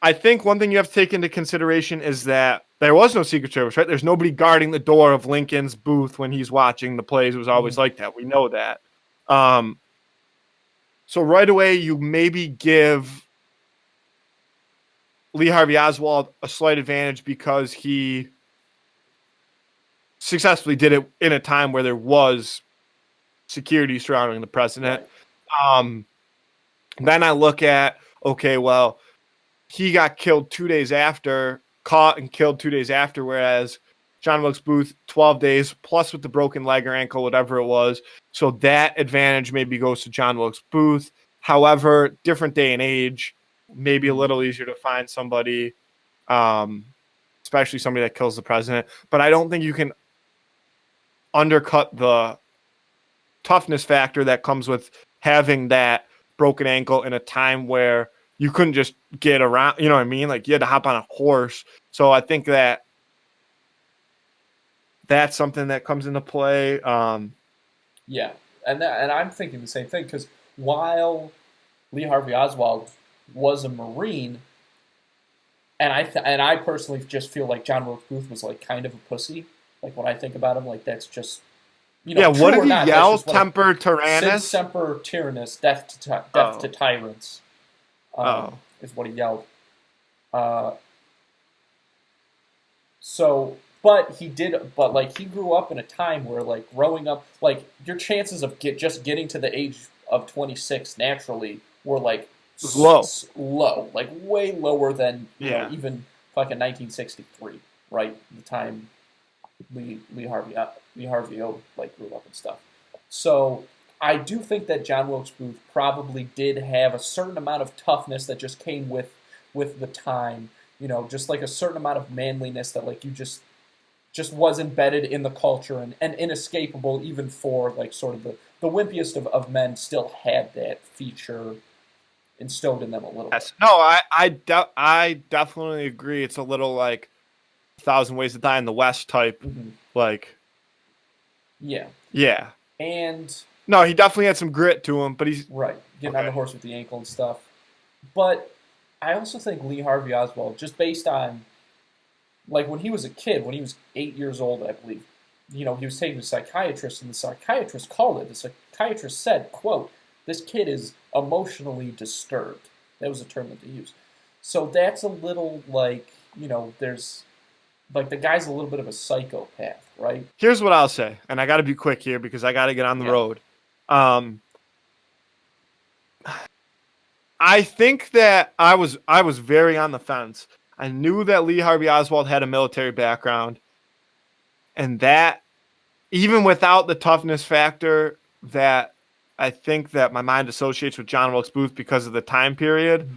I think one thing you have to take into consideration is that there was no Secret Service, right? There's nobody guarding the door of Lincoln's booth when he's watching the plays. It was always like that. We know that. So right away, you maybe give Lee Harvey Oswald a slight advantage because he successfully did it in a time where there was security surrounding the president. Right. Then I look at, okay, well, he got killed 2 days after, caught and killed 2 days after, whereas John Wilkes Booth, 12 days, plus with the broken leg or ankle, whatever it was. So that advantage maybe goes to John Wilkes Booth. However, different day and age, maybe a little easier to find somebody, especially somebody that kills the president. But I don't think you can undercut the toughness factor that comes with having that broken ankle in a time where you couldn't just get around, you know what I mean? Like you had to hop on a horse. So I think that that's something that comes into play. Yeah, and I'm thinking the same thing because while Lee Harvey Oswald was a Marine, and I personally just feel like John Wilkes Booth was like kind of a pussy. Like when I think about him, like that's just what did he yell? Temper Tyrannus, Semper Tyrannus, death to tyrants. Is what he yelled. But he grew up in a time where, like, growing up, like, your chances of getting to the age of 26 naturally were, like, low, like, way lower than, you know, even fucking 1963, right? The time Lee Harvey like, grew up and stuff. So I do think that John Wilkes Booth probably did have a certain amount of toughness that just came with the time, you know, just like a certain amount of manliness that, like, you just was embedded in the culture and inescapable, even for, like, sort of the wimpiest of men still had that feature instilled in them a little bit. No, I definitely agree. It's a little like 1,000 Ways to Die in the West type, like. Yeah. And no, he definitely had some grit to him, but he's right getting on the horse with the ankle and stuff. But I also think Lee Harvey Oswald, just based on, like, when he was a kid, when he was 8 years old, I believe, you know, he was taken to a psychiatrist, and the psychiatrist called it. The psychiatrist said, quote, "This kid is emotionally disturbed." That was a term that they used. So that's a little, like, you know, there's, like, the guy's a little bit of a psychopath, right? Here's what I'll say, and I got to be quick here because I got to get on the road. I think that I was very on the fence. I knew that Lee Harvey Oswald had a military background, and that even without the toughness factor that I think that my mind associates with John Wilkes Booth because of the time period,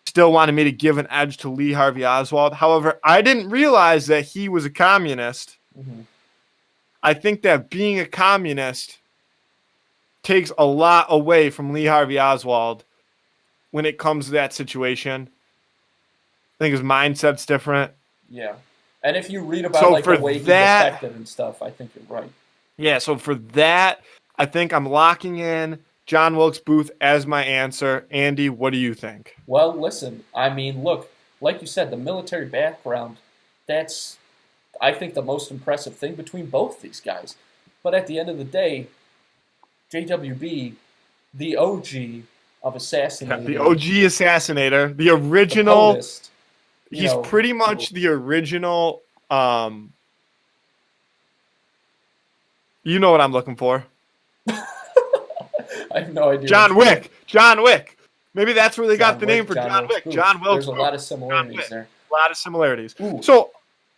still wanted me to give an edge to Lee Harvey Oswald. However, I didn't realize that he was a communist. I think that being a communist takes a lot away from Lee Harvey Oswald when it comes to that situation. I think his mindset's different. Yeah. And if you read about the way he defected and stuff, I think you're right. Yeah, so for that, I think I'm locking in John Wilkes Booth as my answer. Andy, what do you think? Well, listen, I mean, look, like you said, the military background, that's, I think, the most impressive thing between both these guys. But at the end of the day, JWB, the OG of assassinating. The OG assassinator, the original. He's pretty much the original. You know what I'm looking for. I have no idea. John Wick. Maybe that's where they got the name for John Wick. John Wilkes. There's a lot of similarities there. A lot of similarities. Ooh. So,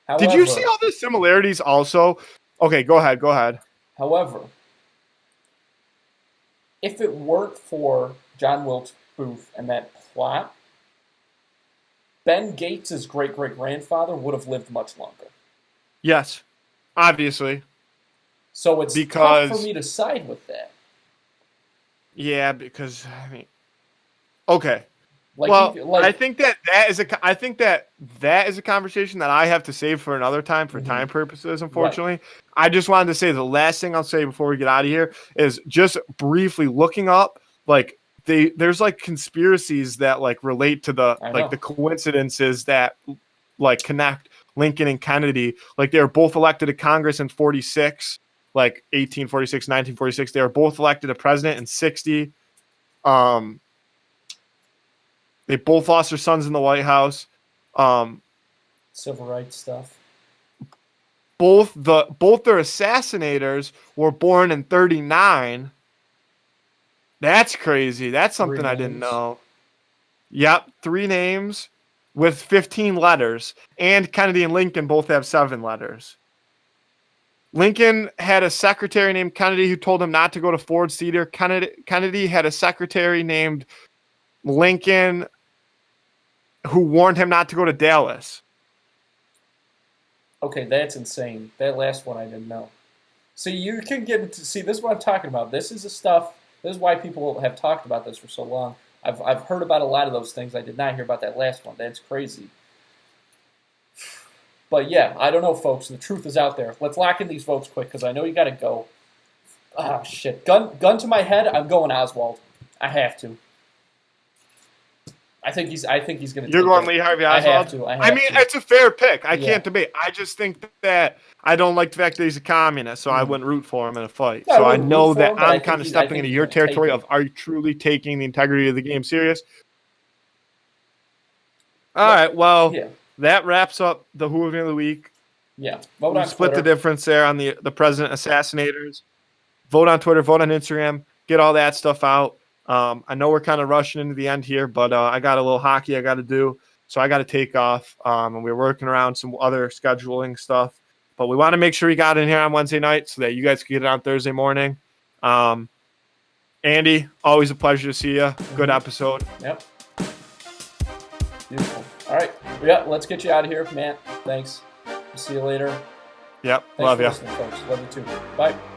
however, did you see all the similarities also? Okay, go ahead. However, if it weren't for John Wilkes Booth and that plot, Ben Gates' great-great-grandfather would have lived much longer. Yes, obviously. So it's tough for me to side with that. Yeah, because I mean, okay. I think that is a conversation that I have to save for another time for time purposes. Unfortunately, right. I just wanted to say the last thing I'll say before we get out of here is just briefly looking up like there's like conspiracies that like relate to the I know. like the coincidences that like connect Lincoln and Kennedy. Like they were both elected to Congress in 46, like 1846, 1946. They were both elected to president in 60. They both lost their sons in the White House. Civil rights stuff. Both their assassinators were born in 39. That's crazy. That's something 3 I didn't names. know. Yep, 3 names with 15 letters. And Kennedy and Lincoln both have 7 letters. Lincoln had a secretary named Kennedy who told him not to go to Ford's Theater. Kennedy had a secretary named Lincoln who warned him not to go to Dallas. Okay, that's insane. That last one I didn't know. So you can get into see this is what I'm talking about. This is the stuff. This is why people have talked about this for so long. I've heard about a lot of those things. I did not hear about that last one. That's crazy. But yeah, I don't know, folks. The truth is out there. Let's lock in these votes quick because I know you got to go. Ah, shit. Gun to my head. I'm going Oswald. I have to. I think he's going to. You're going Lee Harvey Oswald? I have to. I mean, it's a fair pick. I Yeah. can't debate. I just think that I don't like the fact that he's a communist, so I wouldn't root for him in a fight. No, I so I wouldn't know root for that him, but I I'm kind of think I stepping think into he's your gonna take territory it. of are you truly taking the integrity of the game serious? All right, well, Yeah. that wraps up the Hooligan of the Week. Yeah. Vote We on split the Twitter. difference there on the president assassinators. Vote on Twitter, vote on Instagram, get all that stuff out. I know we're kind of rushing into the end here, but I got a little hockey I got to do, so I got to take off. And we're working around some other scheduling stuff, but we want to make sure we got in here on Wednesday night so that you guys can get it on Thursday morning. Andy, always a pleasure to see you. Good episode. Yep. Beautiful. All right. Yeah, let's get you out of here, Matt. Thanks. See you later. Yep, Thanks love for you. listening, folks. Love you too. Bye.